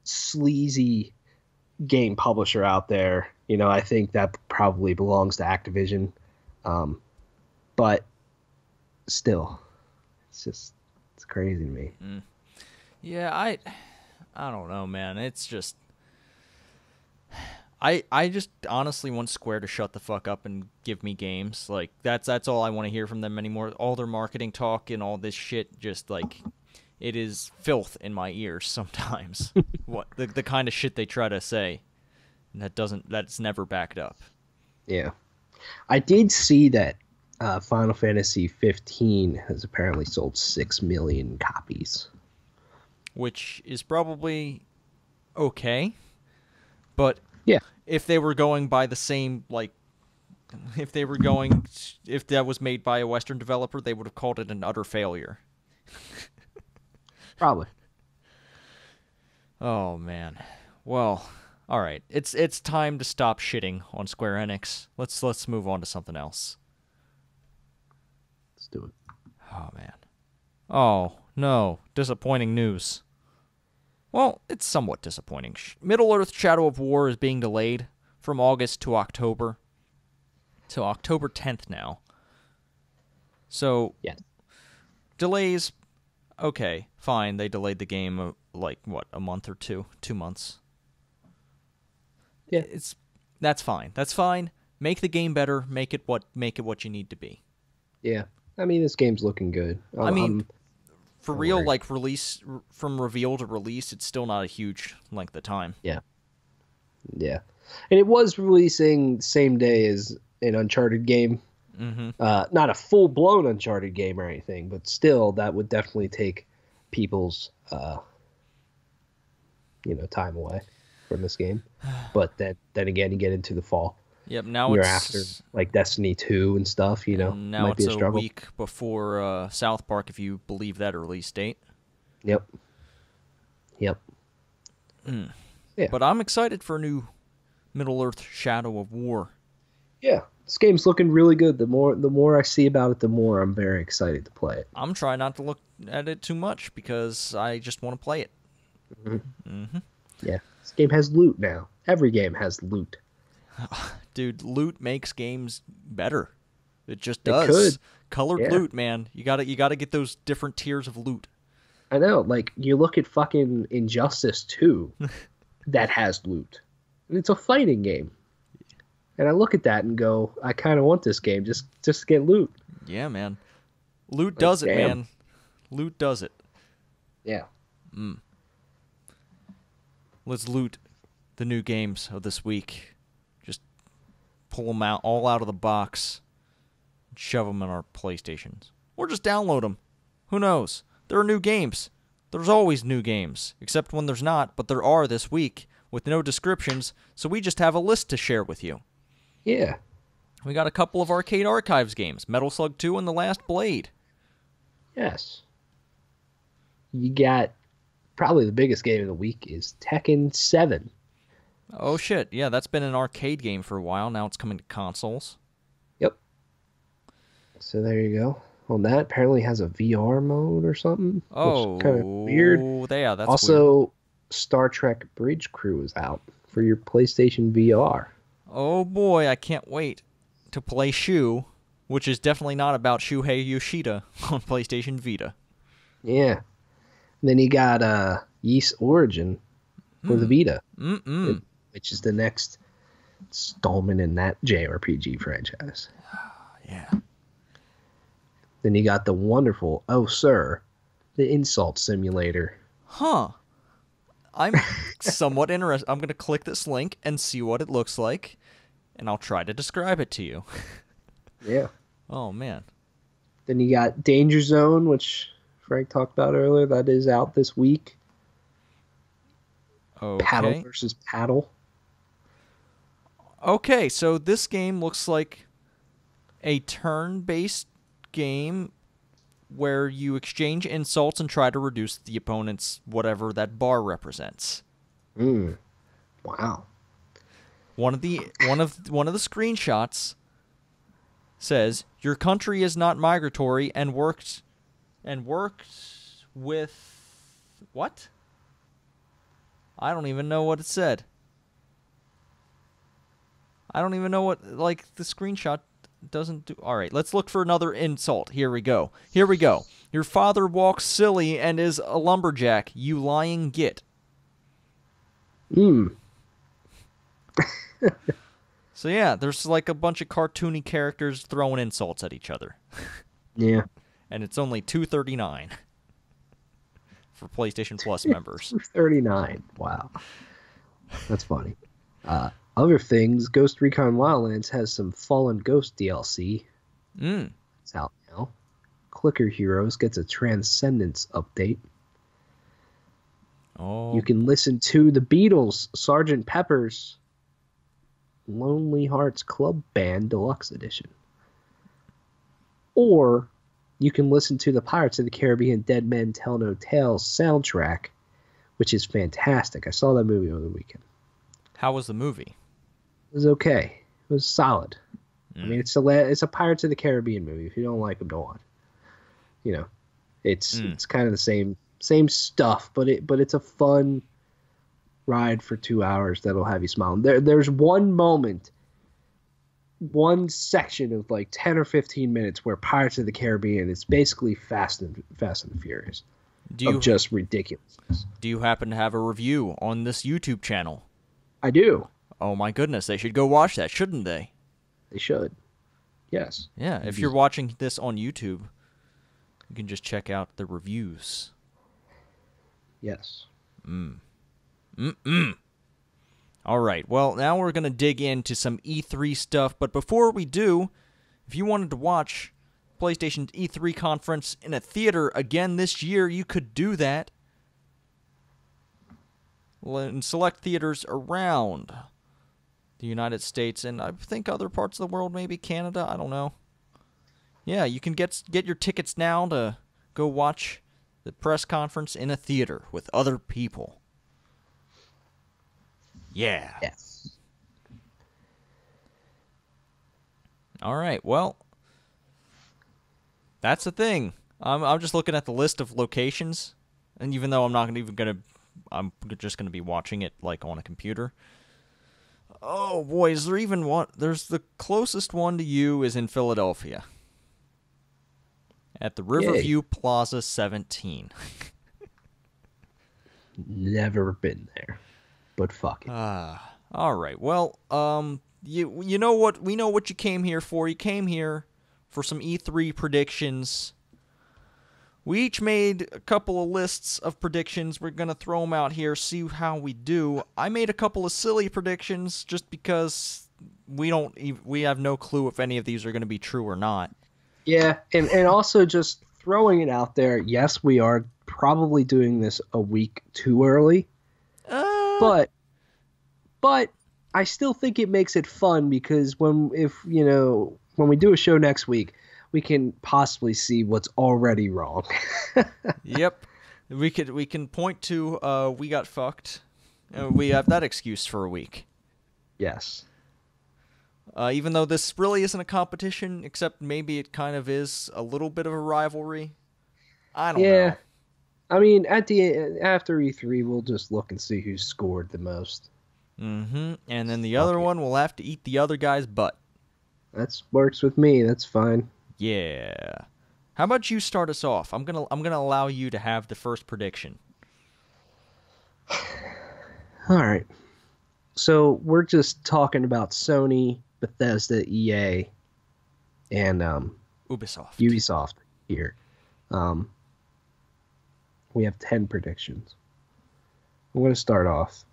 sleazy game publisher out there. I think that probably belongs to Activision. But still, it's crazy to me. Yeah, I don't know, man. It's just, I just honestly want Square to shut the fuck up and give me games. Like, that's all I want to hear from them anymore. All their marketing talk and all this shit, just like, it is filth in my ears sometimes. What the kind of shit they try to say, and that's never backed up. Yeah, I did see that Final Fantasy 15 has apparently sold 6 million copies, which is probably okay, but yeah, if they were going by the same, like, if that was made by a Western developer, they would have called it an utter failure. Probably. Oh man. Well, all right. It's time to stop shitting on Square Enix. Let's move on to something else. Let's do it. Oh man. Oh no, disappointing news. Well, it's somewhat disappointing. Middle-earth: Shadow of War is being delayed from August to October. To October 10th now. So, Yes. Delays, okay, fine. They delayed the game a month or 2 months. Yeah. That's fine. That's fine. Make the game better. Make it what you need to be. Yeah. I mean, this game's looking good. For real, like release from reveal to release, it's still not a huge length of time. Yeah. Yeah. And it was releasing the same day as an Uncharted game. Mm-hmm. Not a full-blown Uncharted game or anything, but still, that would definitely take people's, time away from this game. But then again, you get into the fall. Yep. Now You're it's after like Destiny 2 and stuff. now might it's be a struggle. week before South Park, if you believe that release date. Yep. Yeah. But I'm excited for a new Middle-earth: Shadow of War. Yeah. This game's looking really good. The more I see about it, the more I'm very excited to play it. I'm trying not to look at it too much because I just want to play it. Mm-hmm. Yeah. This game has loot now. Every game has loot. Dude, loot makes games better. It just does. It could. Colored loot, man. You gotta get those different tiers of loot. I know. Like, you look at fucking Injustice 2 that has loot. It's a fighting game. And I look at that and go, I kind of want this game just to get loot. Yeah, man. Loot does it, man. Loot does it. Yeah. Let's loot the new games of this week. Just pull them all out of the box, and shove them in our PlayStations. Or just download them. Who knows? There are new games. There's always new games, except when there's not, but there are this week with no descriptions, so we just have a list to share with you. Yeah. We got a couple of Arcade Archives games, Metal Slug 2 and The Last Blade. Yes. You got probably the biggest game of the week is Tekken 7. Oh shit, yeah, that's been an arcade game for a while. Now it's coming to consoles. Yep. So there you go. On that, apparently has a VR mode or something. Oh, kind of weird. Yeah, that's also, weird. Star Trek Bridge Crew is out for your PlayStation VR. Oh boy, I can't wait to play Shu, which is definitely not about Shuhei Yoshida on PlayStation Vita. Yeah. And then you got Yeast Origin for the Vita, which is the next installment in that JRPG franchise. Yeah. Then you got the wonderful, oh sir, the Insult Simulator. Huh. I'm somewhat interested. I'm going to click this link and see what it looks like, and I'll try to describe it to you. Yeah. Oh, man. Then you got Danger Zone, which Frank talked about earlier. That is out this week. Okay. Paddle versus Paddle. Okay, so this game looks like a turn-based game where you exchange insults and try to reduce the opponent's whatever that bar represents. Wow. One of the screenshots says your country is not migratory and works with what? I don't even know what it said. I don't even know what, like, the screenshot doesn't do. All right, let's look for another insult. Here we go. Your father walks silly and is a lumberjack, you lying git. So yeah, there's like a bunch of cartoony characters throwing insults at each other. Yeah. And it's only $2.39 for PlayStation Plus members. $2.39. Wow. That's funny. Other things, Ghost Recon Wildlands has some Fallen Ghost DLC. It's out now. Clicker Heroes gets a Transcendence update. Oh. You can listen to the Beatles' Sgt. Pepper's Lonely Hearts Club Band Deluxe Edition. Or you can listen to the Pirates of the Caribbean Dead Men Tell No Tales soundtrack, which is fantastic. I saw that movie over the weekend. How was the movie? It was okay. It was solid. I mean, it's a Pirates of the Caribbean movie. If you don't like them, don't watch. You know, it's kind of the same stuff, but it's a fun ride for 2 hours that'll have you smiling. There's one moment, one section of like 10 or 15 minutes where Pirates of the Caribbean is basically Fast and Furious. Just ridiculousness. Do you happen to have a review on this YouTube channel? I do. Oh my goodness, they should go watch that, shouldn't they? They should. Yes. Yeah, if you're watching this on YouTube, you can just check out the reviews. Yes. All right, well, now we're going to dig into some E3 stuff, but before we do, if you wanted to watch PlayStation's E3 conference in a theater again this year, you could do that in select theaters around the United States and I think other parts of the world, maybe Canada, I don't know. Yeah, you can get your tickets now to go watch the press conference in a theater with other people. Yeah. Yes. All right, well, that's the thing. I'm just looking at the list of locations, and even though I'm just gonna be watching it like on a computer. Oh boy, is there even one? There's the closest one to you is in Philadelphia, at the Riverview Plaza 17. Never been there, but fuck it. All right. Well, you know what? We know what you came here for. You came here for some E3 predictions. We each made a couple of lists of predictions. We're going to throw them out here, see how we do. I made a couple of silly predictions just because we have no clue if any of these are going to be true or not. Yeah, and also just throwing it out there, yes, we are probably doing this a week too early. But I still think it makes it fun because when we do a show next week, we can possibly see what's already wrong. Yep. We can point to we got fucked. We have that excuse for a week. Yes. Even though this really isn't a competition, except maybe it kind of is a little bit of a rivalry. I don't know. I mean, after E3, we'll just look and see who scored the most. Mm-hmm. And then the other one will have to eat the other guy's butt. That works with me. That's fine. Yeah. How about you start us off? I'm gonna allow you to have the first prediction. All right. So we're just talking about Sony, Bethesda, EA, and Ubisoft here. We have 10 predictions. I'm going to start off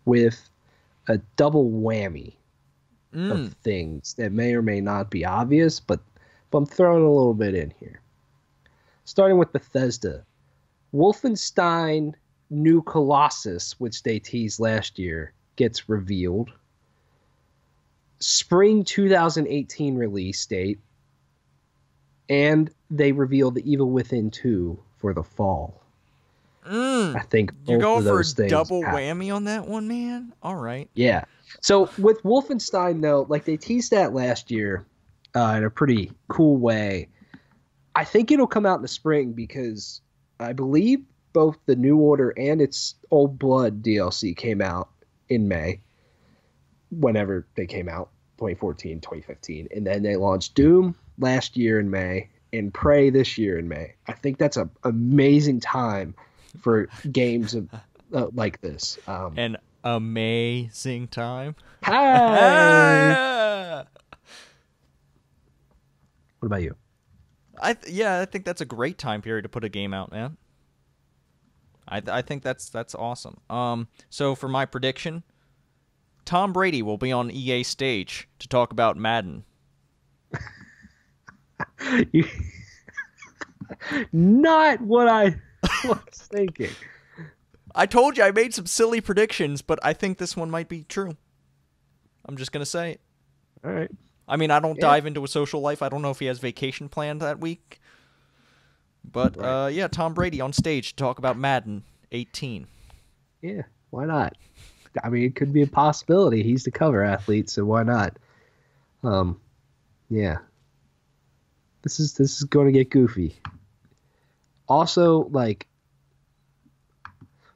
with a double whammy of things that may or may not be obvious, but I'm throwing a little bit in here. Starting with Bethesda. Wolfenstein New Colossus, which they teased last year, gets revealed. Spring 2018 release date. And they reveal The Evil Within 2 for the fall. I think you're going for a double whammy on that one, man. All right. Yeah. So with Wolfenstein, though, like they teased that last year in a pretty cool way. I think it'll come out in the spring because I believe both the New Order and its Old Blood DLC came out in May, whenever they came out, 2014, 2015. And then they launched Doom last year in May and Prey this year in May. I think that's an amazing time for games like this. An amazing time. Hi. What about you? I think that's a great time period to put a game out, man. I think that's awesome. So for my prediction, Tom Brady will be on EA stage to talk about Madden. Not what I was thinking. I told you I made some silly predictions, but I think this one might be true. I'm just gonna say it. All right. I mean, I don't dive into a social life. I don't know if he has vacation planned that week. But Right. yeah, Tom Brady on stage to talk about Madden 18. Yeah, why not? I mean, it could be a possibility. He's the cover athlete, so why not? Um, yeah. This is going to get goofy. Also, like,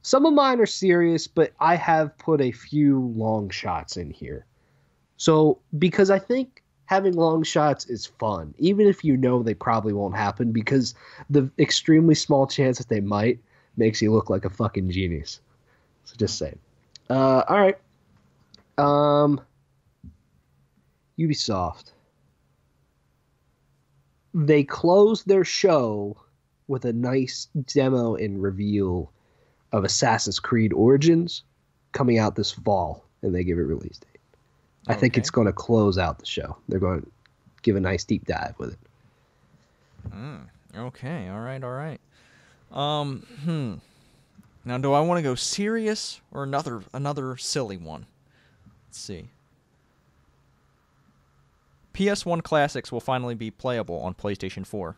some of mine are serious, but I have put a few long shots in here. So, because I think having long shots is fun, even if you know they probably won't happen, because the extremely small chance that they might makes you look like a fucking genius. So just saying. All right. Ubisoft. They closed their show with a nice demo and reveal of Assassin's Creed Origins coming out this fall, and they give it release date. I think it's going to close out the show. They're going to give a nice deep dive with it. Okay, all right. Now, do I want to go serious or another silly one? Let's see. PS1 classics will finally be playable on PlayStation 4.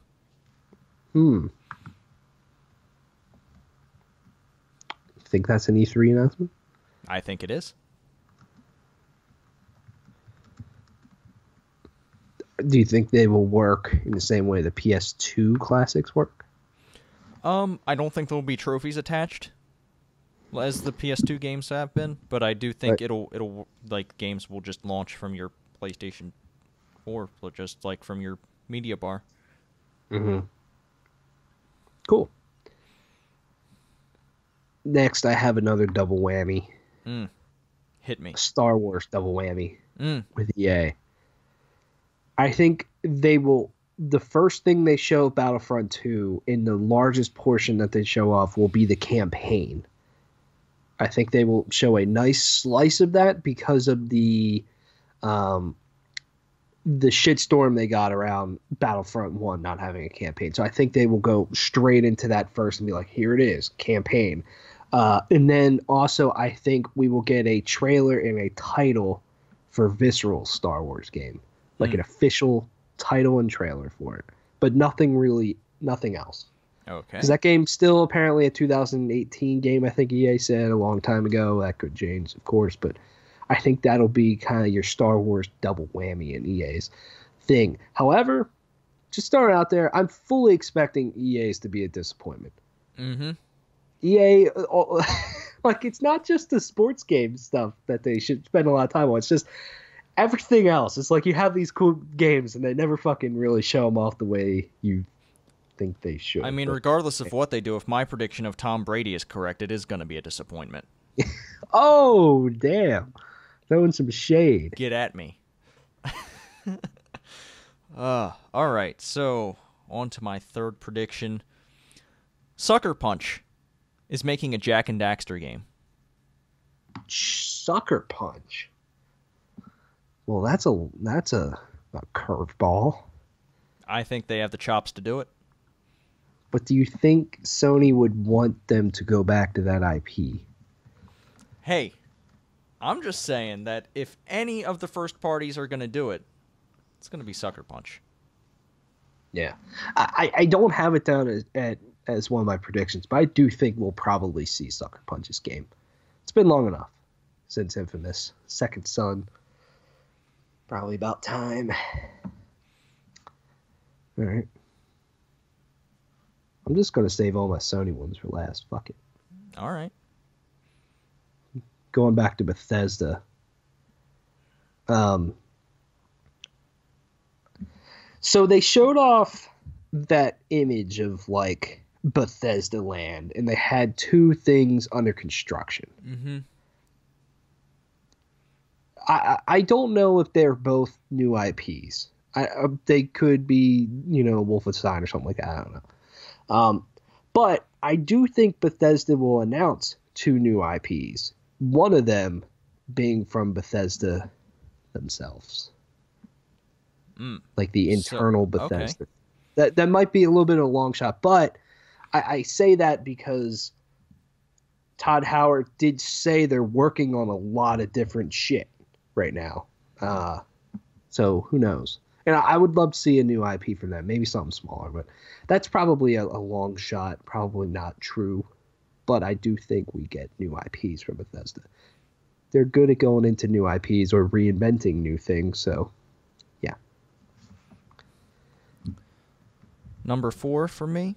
Think that's an E3 announcement? I think it is. Do you think they will work in the same way the PS2 classics work? I don't think there'll be trophies attached as the PS2 games have been, but I do think it'll like games will just launch from your PlayStation 4, just like from your media bar. Mm-hmm. Cool. Next, I have another double whammy. Hit me. Star Wars double whammy with EA. I think they will. The first thing they show Battlefront 2 in the largest portion that they show off will be the campaign. I think they will show a nice slice of that because of the shitstorm they got around Battlefront 1 not having a campaign. So I think they will go straight into that first and be like, here it is, campaign. And then also I think we will get a trailer and a title for Visceral's Star Wars game. Like an official title and trailer for it. But nothing else. Okay. Because that game's still apparently a 2018 game, I think EA said a long time ago. That could change, of course, but I think that'll be kind of your Star Wars double whammy in EA's thing. However, just start out there, I'm fully expecting EA's to be a disappointment. Mm-hmm. EA, like, it's not just the sports game stuff that they should spend a lot of time on. It's just everything else. It's like you have these cool games and they never fucking really show them off the way you think they should. I mean, regardless of what they do, if my prediction of Tom Brady is correct, it is going to be a disappointment. Oh, damn. Throwing some shade. Get at me. All right, so on to my third prediction. Sucker Punch is making a Jak and Daxter game. Sucker Punch? Well, that's a curveball. I think they have the chops to do it. But do you think Sony would want them to go back to that IP? Hey, I'm just saying that if any of the first parties are going to do it, it's going to be Sucker Punch. Yeah. I don't have it down as one of my predictions, but I do think we'll probably see Sucker Punch's game. It's been long enough since Infamous. Second Son. Probably about time. All right. I'm just going to save all my Sony ones for last. Fuck it. All right. Going back to Bethesda. So they showed off that image of, like, Bethesda land, and they had two things under construction. Mm-hmm. I don't know if they're both new IPs. They could be, Wolfenstein or something like that. I don't know. But I do think Bethesda will announce two new IPs. One of them being from Bethesda themselves. Like the internal Bethesda. Okay. That might be a little bit of a long shot, but I say that because Todd Howard did say they're working on a lot of different shit right now. So who knows? And I would love to see a new IP from them, maybe something smaller, but that's probably a long shot, probably not true. But I do think we get new IPs from Bethesda. They're good at going into new IPs or reinventing new things, so yeah. Number 4 for me.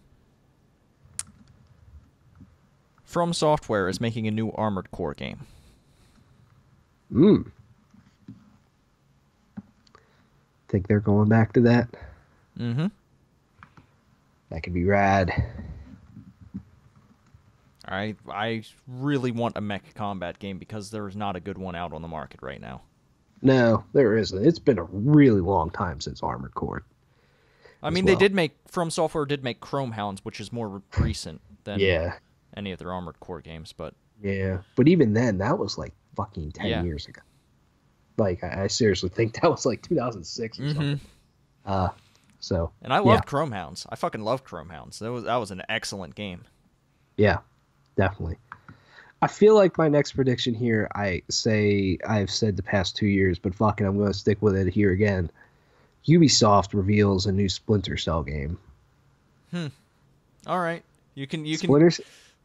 From Software is making a new Armored Core game. Think they're going back to that? Mm-hmm. That could be rad. I really want a mech combat game because there's not a good one out on the market right now. No, there isn't. It's been a really long time since Armored Core. I mean, From Software did make Chrome Hounds, which is more recent than any of their Armored Core games, but... Yeah, but even then, that was like fucking 10 years ago. Like, I seriously think that was like 2006 or something. And I loved Chrome Hounds. I fucking loved Chrome Hounds. That was an excellent game. Yeah, definitely. I feel like my next prediction here, I've said the past 2 years, but fucking I'm going to stick with it here again. Ubisoft reveals a new Splinter Cell game. All right. You can. Are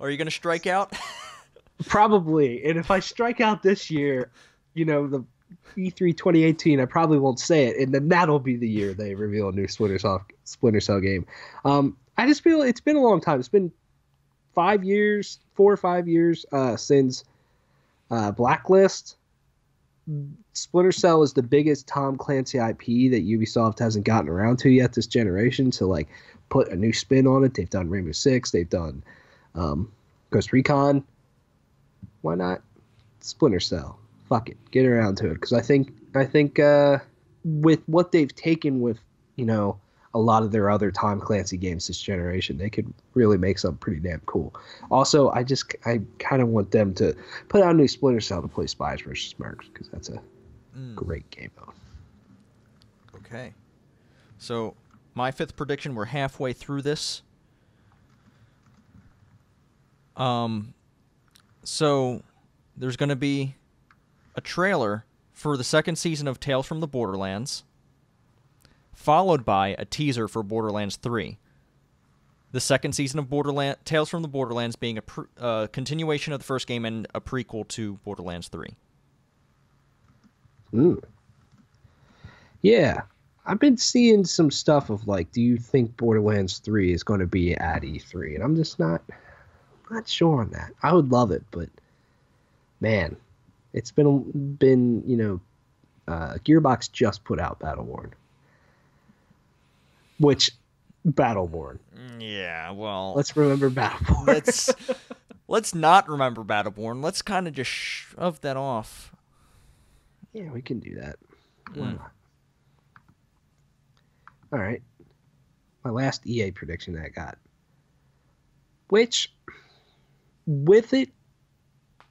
you going to strike out? Probably. And if I strike out this year, the E3 2018, I probably won't say it, and then that'll be the year they reveal a new Splinter Cell game. I just feel it's been a long time. It's been 4 or 5 years since Blacklist. Splinter Cell is the biggest Tom Clancy IP that Ubisoft hasn't gotten around to yet this generation, to like put a new spin on it. They've done Rainbow Six, they've done Ghost Recon. Why not Splinter Cell? Fuck it, get around to it, because I think with what they've taken with a lot of their other Tom Clancy games this generation, they could really make something pretty damn cool. Also, I kind of want them to put out a new Splinter Cell to play Spies vs. Mercs, because that's a great game mode. Okay. So, my 5th prediction, we're halfway through this. So, there's going to be a trailer for the 2nd season of Tales from the Borderlands, followed by a teaser for Borderlands 3. The 2nd season of Tales from the Borderlands being a continuation of the first game and a prequel to Borderlands 3. Yeah. I've been seeing some stuff of like, do you think Borderlands 3 is going to be at E3? And I'm just not sure on that. I would love it, but man, it's been Gearbox just put out Battleborn. Battleborn. Yeah, well... Let's remember Battleborn. Let's not remember Battleborn. Let's kind of just shove that off. Yeah, we can do that. Why not? All right. My last EA prediction that I got. Which, with it...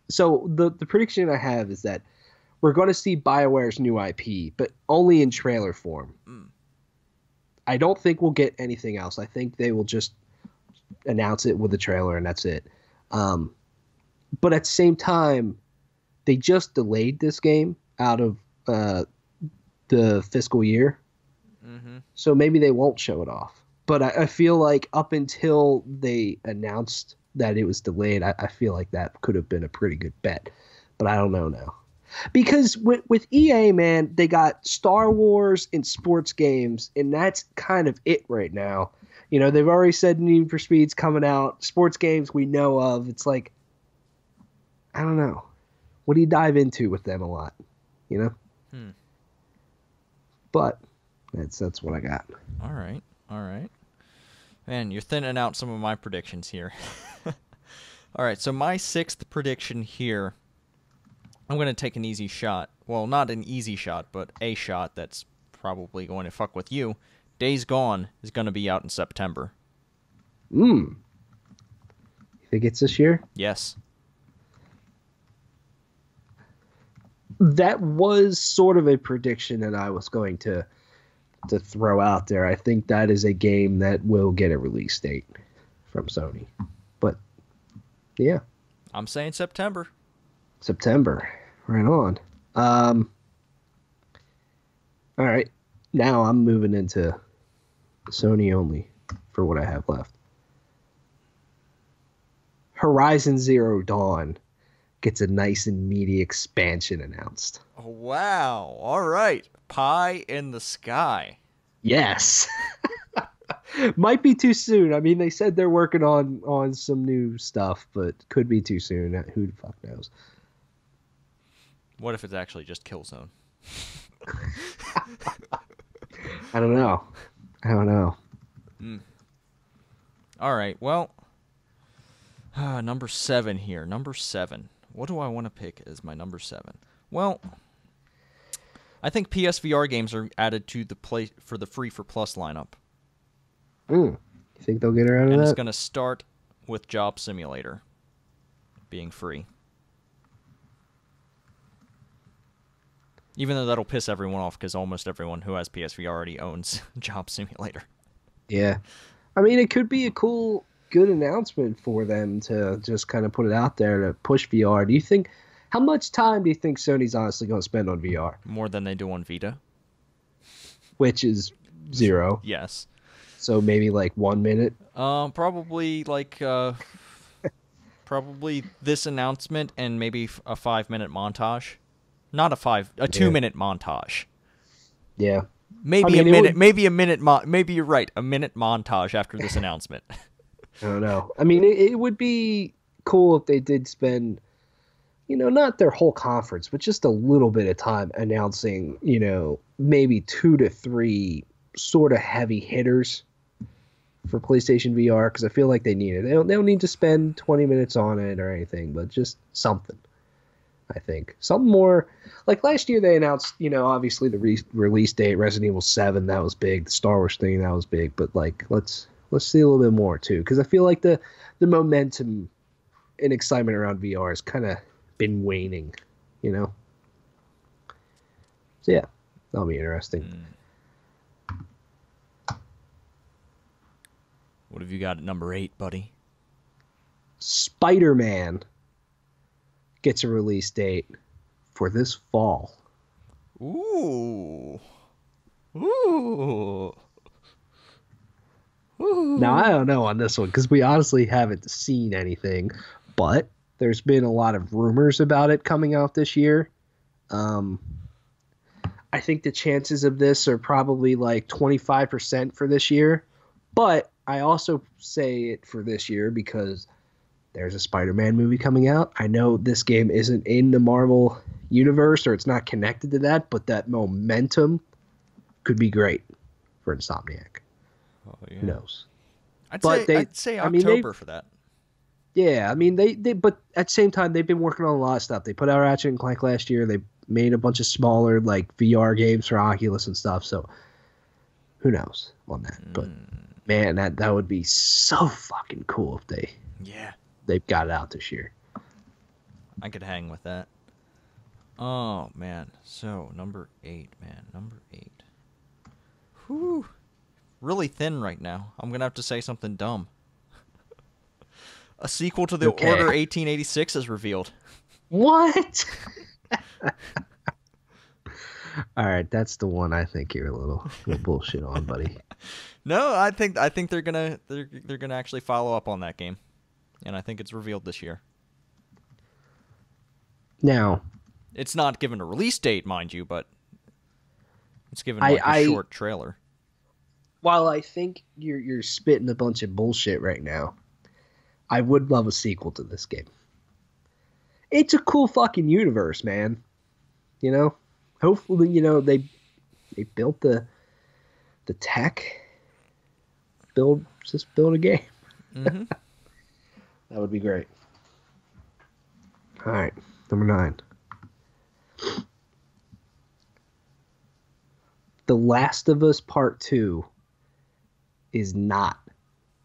So, the prediction I have is that we're going to see BioWare's new IP, but only in trailer form. I don't think we'll get anything else. I think they will just announce it with a trailer and that's it. But at the same time, they just delayed this game out of the fiscal year. So maybe they won't show it off. But I feel like up until they announced that it was delayed, I feel like that could have been a pretty good bet. But I don't know now. Because with EA, man, they got Star Wars and sports games, and that's kind of it right now. They've already said Need for Speed's coming out. Sports games we know of. It's like, I don't know. What do you dive into with them a lot? But that's what I got. All right. Man, you're thinning out some of my predictions here. All right, so my 6th prediction here, I'm going to take an easy shot. Well, not an easy shot, but a shot that's probably going to fuck with you. Days Gone is going to be out in September. You think it's this year? Yes. That was sort of a prediction that I was going to throw out there. I think that is a game that will get a release date from Sony. But, yeah. I'm saying September. Right on. All right. Now I'm moving into Sony only for what I have left. Horizon Zero Dawn gets a nice and meaty expansion announced. Oh, wow. All right. Pie in the sky. Yes. Might be too soon. I mean, they said they're working on some new stuff, but could be too soon. Who the fuck knows? What if it's actually just Killzone? I don't know. All right. Well, number 7 here. Number 7. What do I want to pick as my number 7? Well, I think PSVR games are added to the free for plus lineup. You think they'll get around to that? And it's going to start with Job Simulator being free. Even though that'll piss everyone off because almost everyone who has PSVR already owns Job Simulator. Yeah. I mean, it could be a good announcement for them to just kind of put it out there to push VR. How much time do you think Sony's honestly going to spend on VR? More than they do on Vita. Which is 0. Yes. So maybe like 1 minute? Probably like probably this announcement and maybe a 5-minute montage. Not a 2-minute montage. Yeah. Maybe a minute. Maybe a minute. Maybe you're right. A minute montage after this announcement. I don't know. I mean, it would be cool if they did spend, not their whole conference, but just a little bit of time announcing, maybe 2 to 3 sort of heavy hitters for PlayStation VR, because I feel like they need it. They don't need to spend 20 minutes on it or anything, but just something. I think something more like last year they announced, obviously the release date, Resident Evil 7, that was big. The Star Wars thing, that was big. But like, let's see a little bit more too, because I feel like the momentum and excitement around VR has kind of been waning, So yeah, that'll be interesting. What have you got at number 8, buddy? Spider-Man gets a release date for this fall. Ooh. Now, I don't know on this one because we honestly haven't seen anything, but there's been a lot of rumors about it coming out this year. I think the chances of this are probably like 25% for this year, but I also say it for this year because there's a Spider-Man movie coming out. I know this game isn't in the Marvel universe or it's not connected to that, but that momentum could be great for Insomniac. Oh, yeah. Who knows? I'd say October for that. Yeah, I mean, they but at the same time, they've been working on a lot of stuff. They put out Ratchet and Clank last year. They made a bunch of smaller like VR games for Oculus and stuff. So who knows on that? But man, that would be so fucking cool if they've got it out this year. I could hang with that. Oh man, so number 8, number 8. Whew, really thin right now. I'm gonna have to say something dumb. A sequel to the Order 1886 is revealed. What? All right, that's the one I think you're a little bullshit on, buddy. No, I think they're gonna actually follow up on that game, and I think it's revealed this year. Now, it's not given a release date, mind you, but it's given like a short trailer. While I think you're spitting a bunch of bullshit right now, I would love a sequel to this game. It's a cool fucking universe, man. Hopefully, they built the tech. Build a game. Mm-hmm. That would be great. All right, number 9. The Last of Us Part 2 is not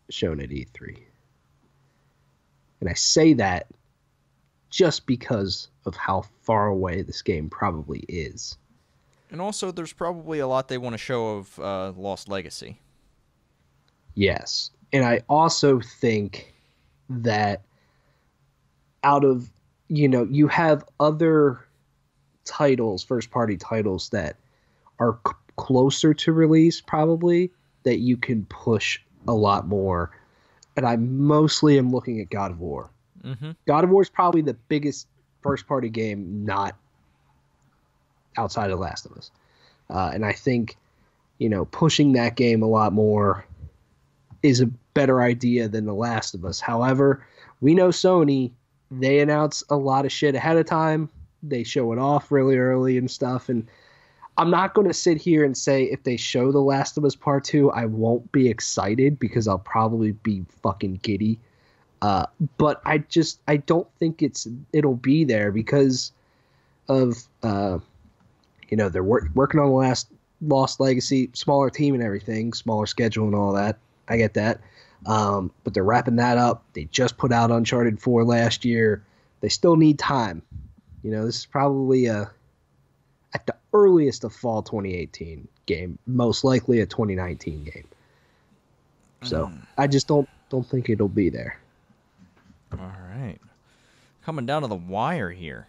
shown at E3. And I say that just because of how far away this game probably is. And also, there's probably a lot they want to show of Lost Legacy. Yes. And I also think that out of, you have other titles, first-party titles that are closer to release, probably, that you can push a lot more. And I mostly am looking at God of War. Mm-hmm. God of War is probably the biggest first-party game not outside of Last of Us. And I think, pushing that game a lot more is a better idea than The Last of Us. However, we know Sony, they announce a lot of shit ahead of time. They show it off really early and stuff. And I'm not going to sit here and say if they show The Last of Us Part 2, I won't be excited because I'll probably be fucking giddy. But I don't think it'll be there because of, they're working on the last Lost Legacy, smaller team and everything, smaller schedule and all that. I get that. But they're wrapping that up. They just put out Uncharted 4 last year. They still need time. This is probably at the earliest of fall 2018 game, most likely a 2019 game. So I just don't think it'll be there. All right. Coming down to the wire here.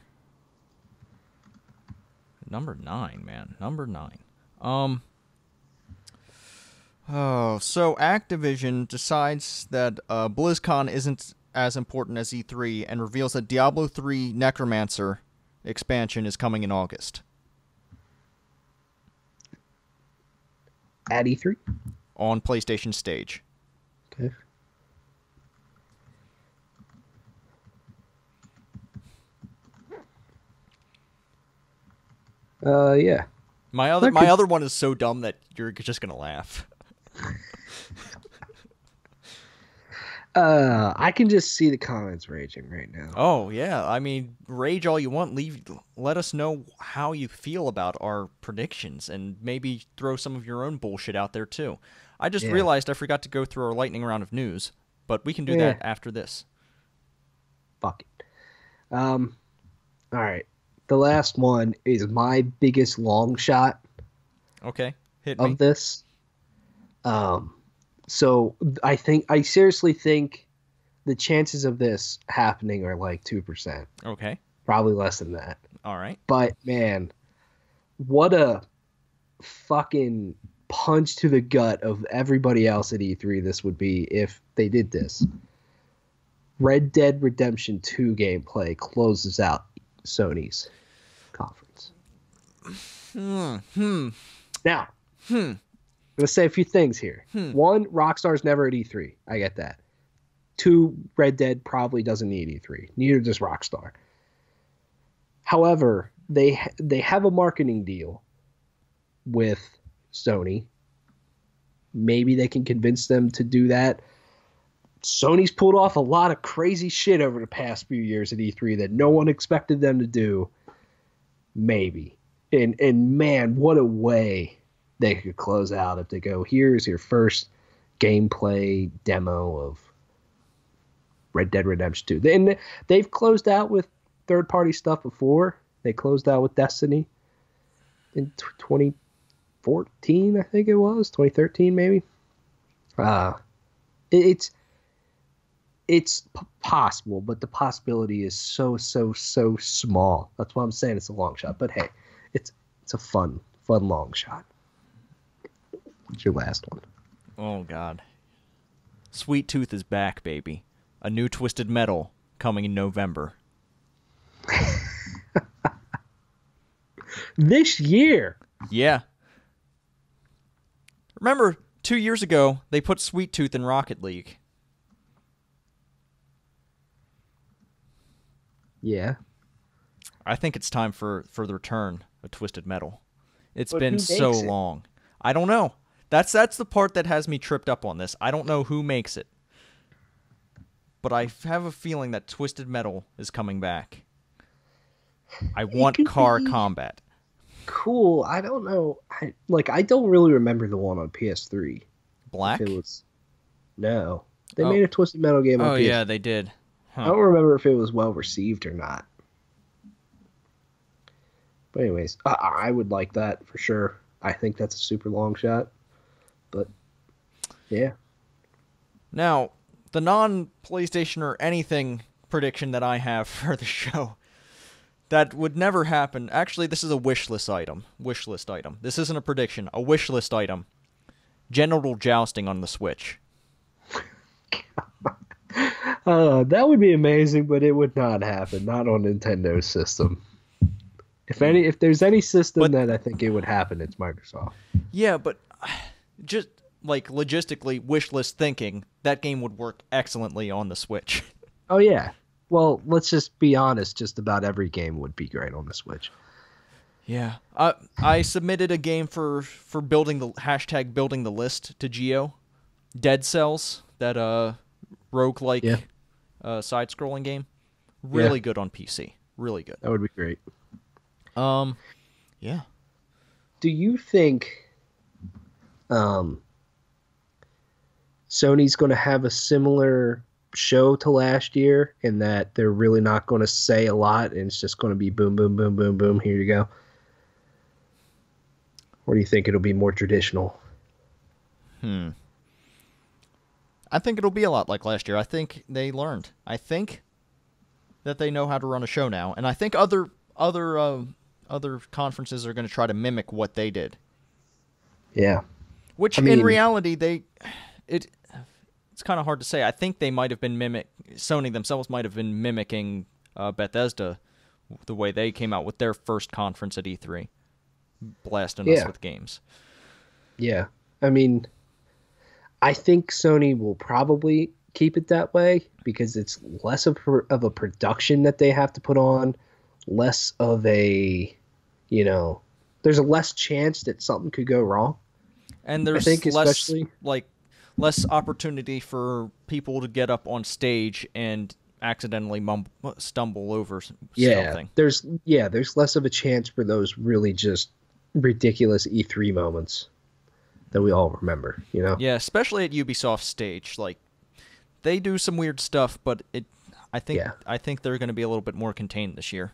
Number 9, man. Number 9. So Activision decides that BlizzCon isn't as important as E3 and reveals that Diablo 3 Necromancer expansion is coming in August. At E3? On PlayStation stage. Okay. Yeah. My other one is so dumb that you're just gonna laugh. I can just see the comments raging right now. Oh yeah, I mean, rage all you want. Let us know how you feel about our predictions, and maybe throw some of your own bullshit out there too. I just realized I forgot to go through our lightning round of news, but we can do that after this. Fuck it. All right. The last one is my biggest long shot. Okay, hit me. Of this. So I seriously think the chances of this happening are like 2%. Okay. Probably less than that. All right. But man, what a fucking punch to the gut of everybody else at E3 this would be if they did this. Red Dead Redemption 2 gameplay closes out Sony's conference. Now, I'm going to say a few things here. One, Rockstar's never at E3. I get that. Two, Red Dead probably doesn't need E3. Neither does Rockstar. However, they have a marketing deal with Sony. Maybe they can convince them to do that. Sony's pulled off a lot of crazy shit over the past few years at E3 that no one expected them to do. Maybe. And man, what a way they could close out if they go, here's your first gameplay demo of Red Dead Redemption 2. And they've closed out with third-party stuff before. They closed out with Destiny in 2014, I think it was. 2013, maybe. It's possible, but the possibility is so small. That's why I'm saying it's a long shot. But hey, it's a fun long shot. What's your last one? Oh, God. Sweet Tooth is back, baby. A new Twisted Metal coming in November. This year? Yeah. Remember, 2 years ago, they put Sweet Tooth in Rocket League. Yeah. I think it's time for the return of Twisted Metal. It's But been who so makes it? long. I don't know. That's the part that has me tripped up on this. I don't know who makes it. But I have a feeling that Twisted Metal is coming back. I want could car be combat. Cool. I don't know. I don't really remember the one on PS3. Black? If it was... No. They Oh. made a Twisted Metal game on Oh, PS3. yeah, they did. I don't remember if it was well received or not. But anyways, I would like that for sure. I think that's a super long shot. But, yeah. Now, the non-PlayStation or anything prediction that I have for the show. That would never happen. Actually, this is a wish list item. Wish list item. This isn't a prediction. A wish list item. Genital jousting on the Switch. That would be amazing, but it would not happen. Not on Nintendo's system. If there's any system that I think it would happen, it's Microsoft. Yeah, but just like logistically, wish list thinking, that game would work excellently on the Switch. Oh yeah. Well, let's just be honest. Just about every game would be great on the Switch. Yeah. I submitted a game for building the hashtag building the list to Geo. Dead Cells, that roguelike side-scrolling game. Really good on PC. Really good. That would be great. Yeah. Do you think Sony's going to have a similar show to last year in that they're really not going to say a lot and it's just going to be boom, boom, boom, boom, boom, here you go? Or do you think it'll be more traditional? I think it'll be a lot like last year. I think they learned. I think that they know how to run a show now, and I think other conferences are going to try to mimic what they did. Yeah. Which in reality it's kind of hard to say. I think they might have been Sony themselves might have been mimicking Bethesda the way they came out with their first conference at E3, blasting us with games. Yeah. I mean, I think Sony will probably keep it that way because it's less of a production that they have to put on, less of a, there's a less chance that something could go wrong. And there's less opportunity for people to get up on stage and accidentally stumble over something. There's less of a chance for those really just ridiculous E3 moments that we all remember, Yeah, especially at Ubisoft's stage. Like, they do some weird stuff, but I think they're going to be a little bit more contained this year.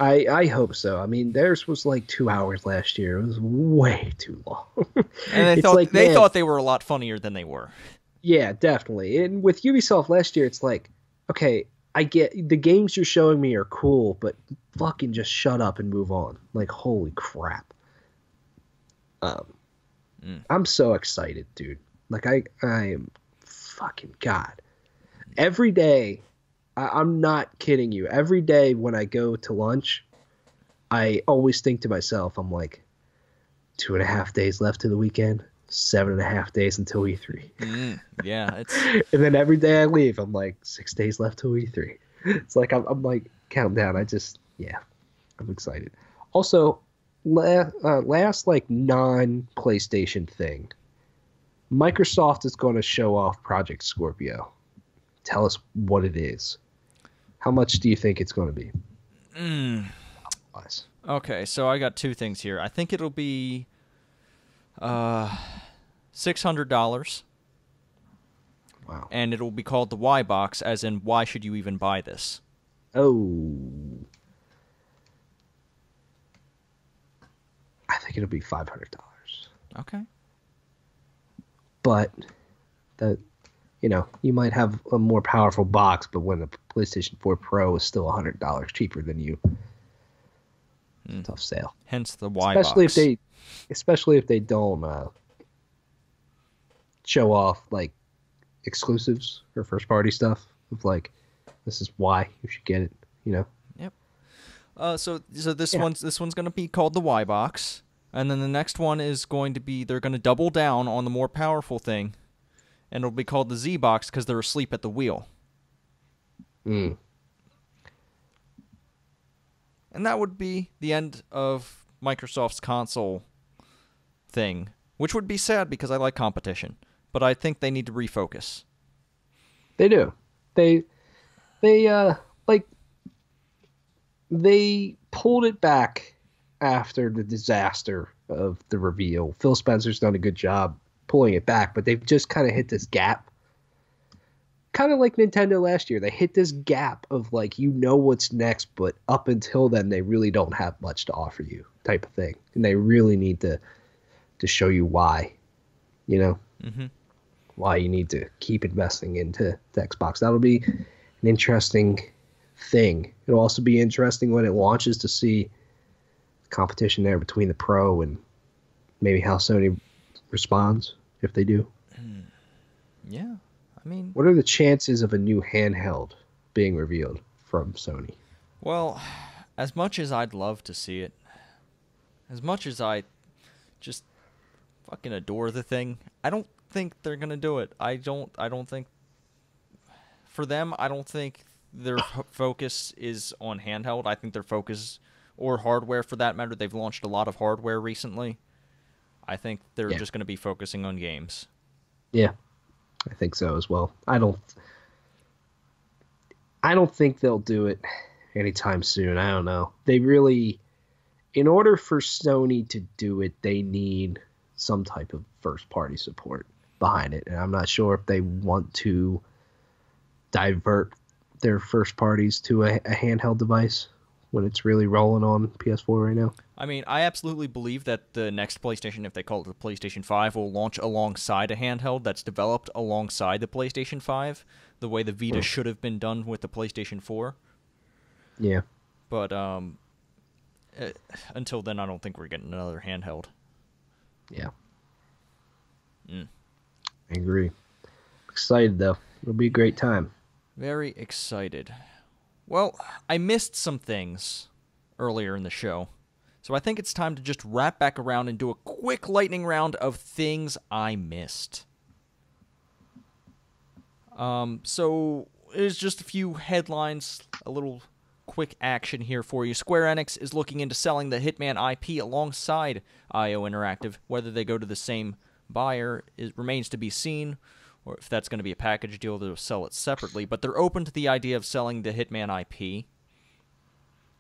I hope so. I mean, theirs was like 2 hours last year. It was way too long. And they thought they were a lot funnier than they were. Yeah, definitely. And with Ubisoft last year, it's like, okay, I get the games you're showing me are cool, but fucking just shut up and move on. Like, holy crap. I'm so excited, dude. Like, I am fucking God. Every day, I'm not kidding you. Every day when I go to lunch, I always think to myself, I'm like, 2.5 days left to the weekend, 7.5 days until E3. Yeah. And then every day I leave, I'm like, 6 days left till E3. It's like, I'm like, counting down. I'm excited. Also, last like non-PlayStation thing, Microsoft is going to show off Project Scorpio. Tell us what it is. How much do you think it's going to be? Okay, so I got two things here. I think it'll be $600. Wow. And it'll be called the Y Box, as in, why should you even buy this? Oh. I think it'll be $500. Okay. But that, you might have a more powerful box, but when the PlayStation 4 Pro is still $100 cheaper than you, tough sale. Hence the Y Box. Especially if they don't show off like exclusives or first party stuff of like, this is why you should get it. Yep. So this one's going to be called the Y Box, and then the next one is going to be, they're going to double down on the more powerful thing, and it'll be called the Z Box because they're asleep at the wheel. And that would be the end of Microsoft's console thing, which would be sad because I like competition, but I think they need to refocus. They do. They pulled it back after the disaster of the reveal. Phil Spencer's done a good job pulling it back, but they've just kind of hit this gap. Kind of like Nintendo last year. They hit this gap of like, what's next, but up until then, they really don't have much to offer you type of thing. And they really need to show you why, why you need to keep investing into the Xbox. That'll be an interesting thing. It'll also be interesting when it launches to see competition there between the Pro and maybe how Sony responds if they do. Yeah, I mean... What are the chances of a new handheld being revealed from Sony? Well, as much as I'd love to see it, as much as I just fucking adore the thing, I don't think they're gonna do it. I don't think... For them, I don't think their focus is on handheld. I think their focus, or hardware for that matter, they've launched a lot of hardware recently. I think they're just going to be focusing on games. Yeah, I think so as well. I don't think they'll do it anytime soon. I don't know. They really, in order for Sony to do it, they need some type of first-party support behind it. And I'm not sure if they want to divert their first parties to a handheld device when it's really rolling on PS4 right now. I mean, I absolutely believe that the next PlayStation, if they call it the PlayStation 5, will launch alongside a handheld that's developed alongside the PlayStation 5, the way the Vita should have been done with the PlayStation 4. Yeah. But until then, I don't think we're getting another handheld. Yeah. I agree. Excited, though. It'll be a great time. Very excited. Well, I missed some things earlier in the show, so I think it's time to just wrap back around and do a quick lightning round of things I missed. So it's just a few headlines, a little quick action here for you. Square Enix is looking into selling the Hitman IP alongside IO Interactive. Whether they go to the same buyer remains to be seen, or if that's going to be a package deal, they'll sell it separately. But they're open to the idea of selling the Hitman IP.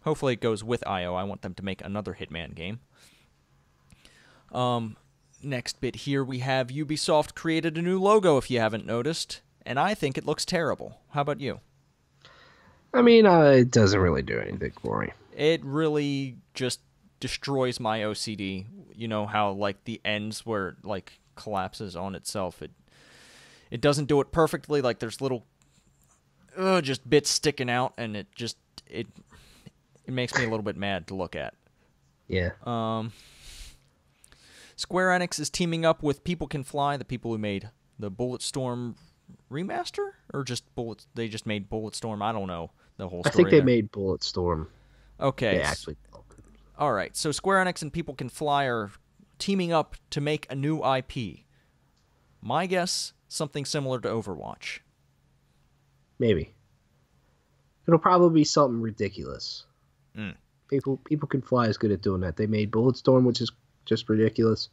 Hopefully it goes with IO. I want them to make another Hitman game. Next bit here, we have Ubisoft created a new logo, if you haven't noticed, and I think it looks terrible. How about you? I mean, it doesn't really do anything for me. It really just destroys my OCD. You know how, like, the ends where it, like, collapses on itself, it doesn't do it perfectly. Like, there's little just bits sticking out, and it makes me a little bit mad to look at. Yeah. Square Enix is teaming up with People Can Fly, the people who made the Bulletstorm remaster, or they just made Bulletstorm. I don't know the whole story. I think they made Bulletstorm. Okay. They actually. All right. So Square Enix and People Can Fly are teaming up to make a new IP. My guess, something similar to Overwatch. Maybe. It'll probably be something ridiculous. People Can Fly is good at doing that. They made Bulletstorm, which is just ridiculous.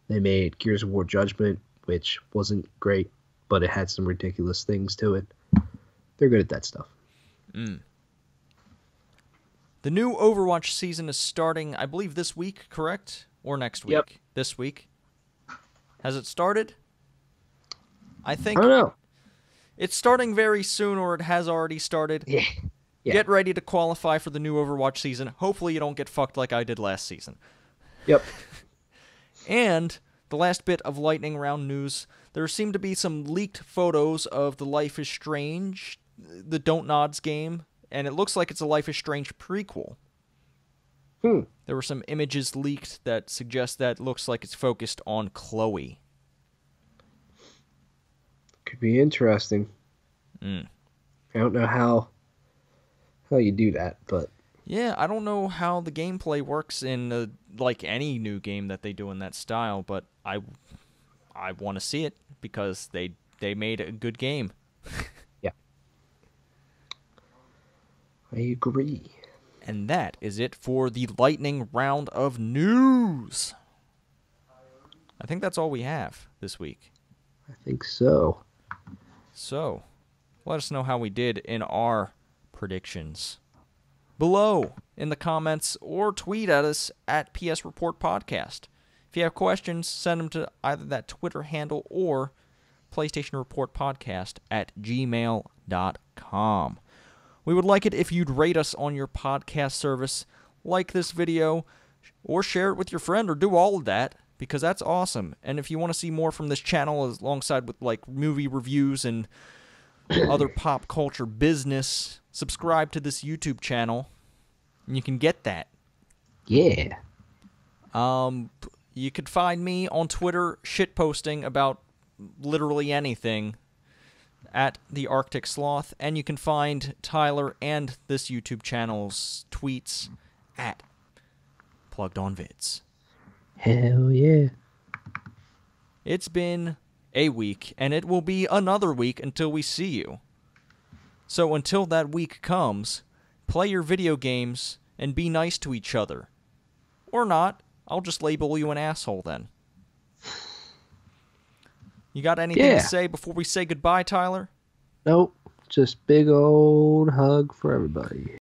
They made Gears of War Judgment, which wasn't great, but it had some ridiculous things to it. They're good at that stuff. The new Overwatch season is starting, I believe, this week, correct? Or next week? Yep. This week. Has it started? I think I don't know. It's starting very soon, or it has already started. Yeah. Get ready to qualify for the new Overwatch season. Hopefully you don't get fucked like I did last season. Yep. And the last bit of lightning round news, there seem to be some leaked photos of the Life is Strange, the Don't Nods game, and it looks like it's a Life is Strange prequel. There were some images leaked that suggest that it looks like it's focused on Chloe. Could be interesting. I don't know how you do that, but yeah, I don't know how the gameplay works in like any new game that they do in that style, but I want to see it because they made a good game. Yeah, I agree. And that is it for the lightning round of news. I think that's all we have this week. I think so. So, let us know how we did in our predictions below in the comments, or tweet at us at PS Report Podcast. If you have questions, send them to either that Twitter handle or PlayStationReportPodcast at gmail.com. We would like it if you'd rate us on your podcast service, like this video, or share it with your friend, or do all of that, because that's awesome. And if you want to see more from this channel alongside with like movie reviews and other pop culture business, subscribe to this YouTube channel, and you can get that. Yeah. You could find me on Twitter shitposting about literally anything at the Arctic Sloth, and you can find Tyler and this YouTube channel's tweets at Plugged On Vids. Hell yeah. It's been a week, and it will be another week until we see you. So until that week comes, play your video games and be nice to each other. Or not. I'll just label you an asshole then. You got anything to say before we say goodbye, Tyler? Nope. Just big old hug for everybody.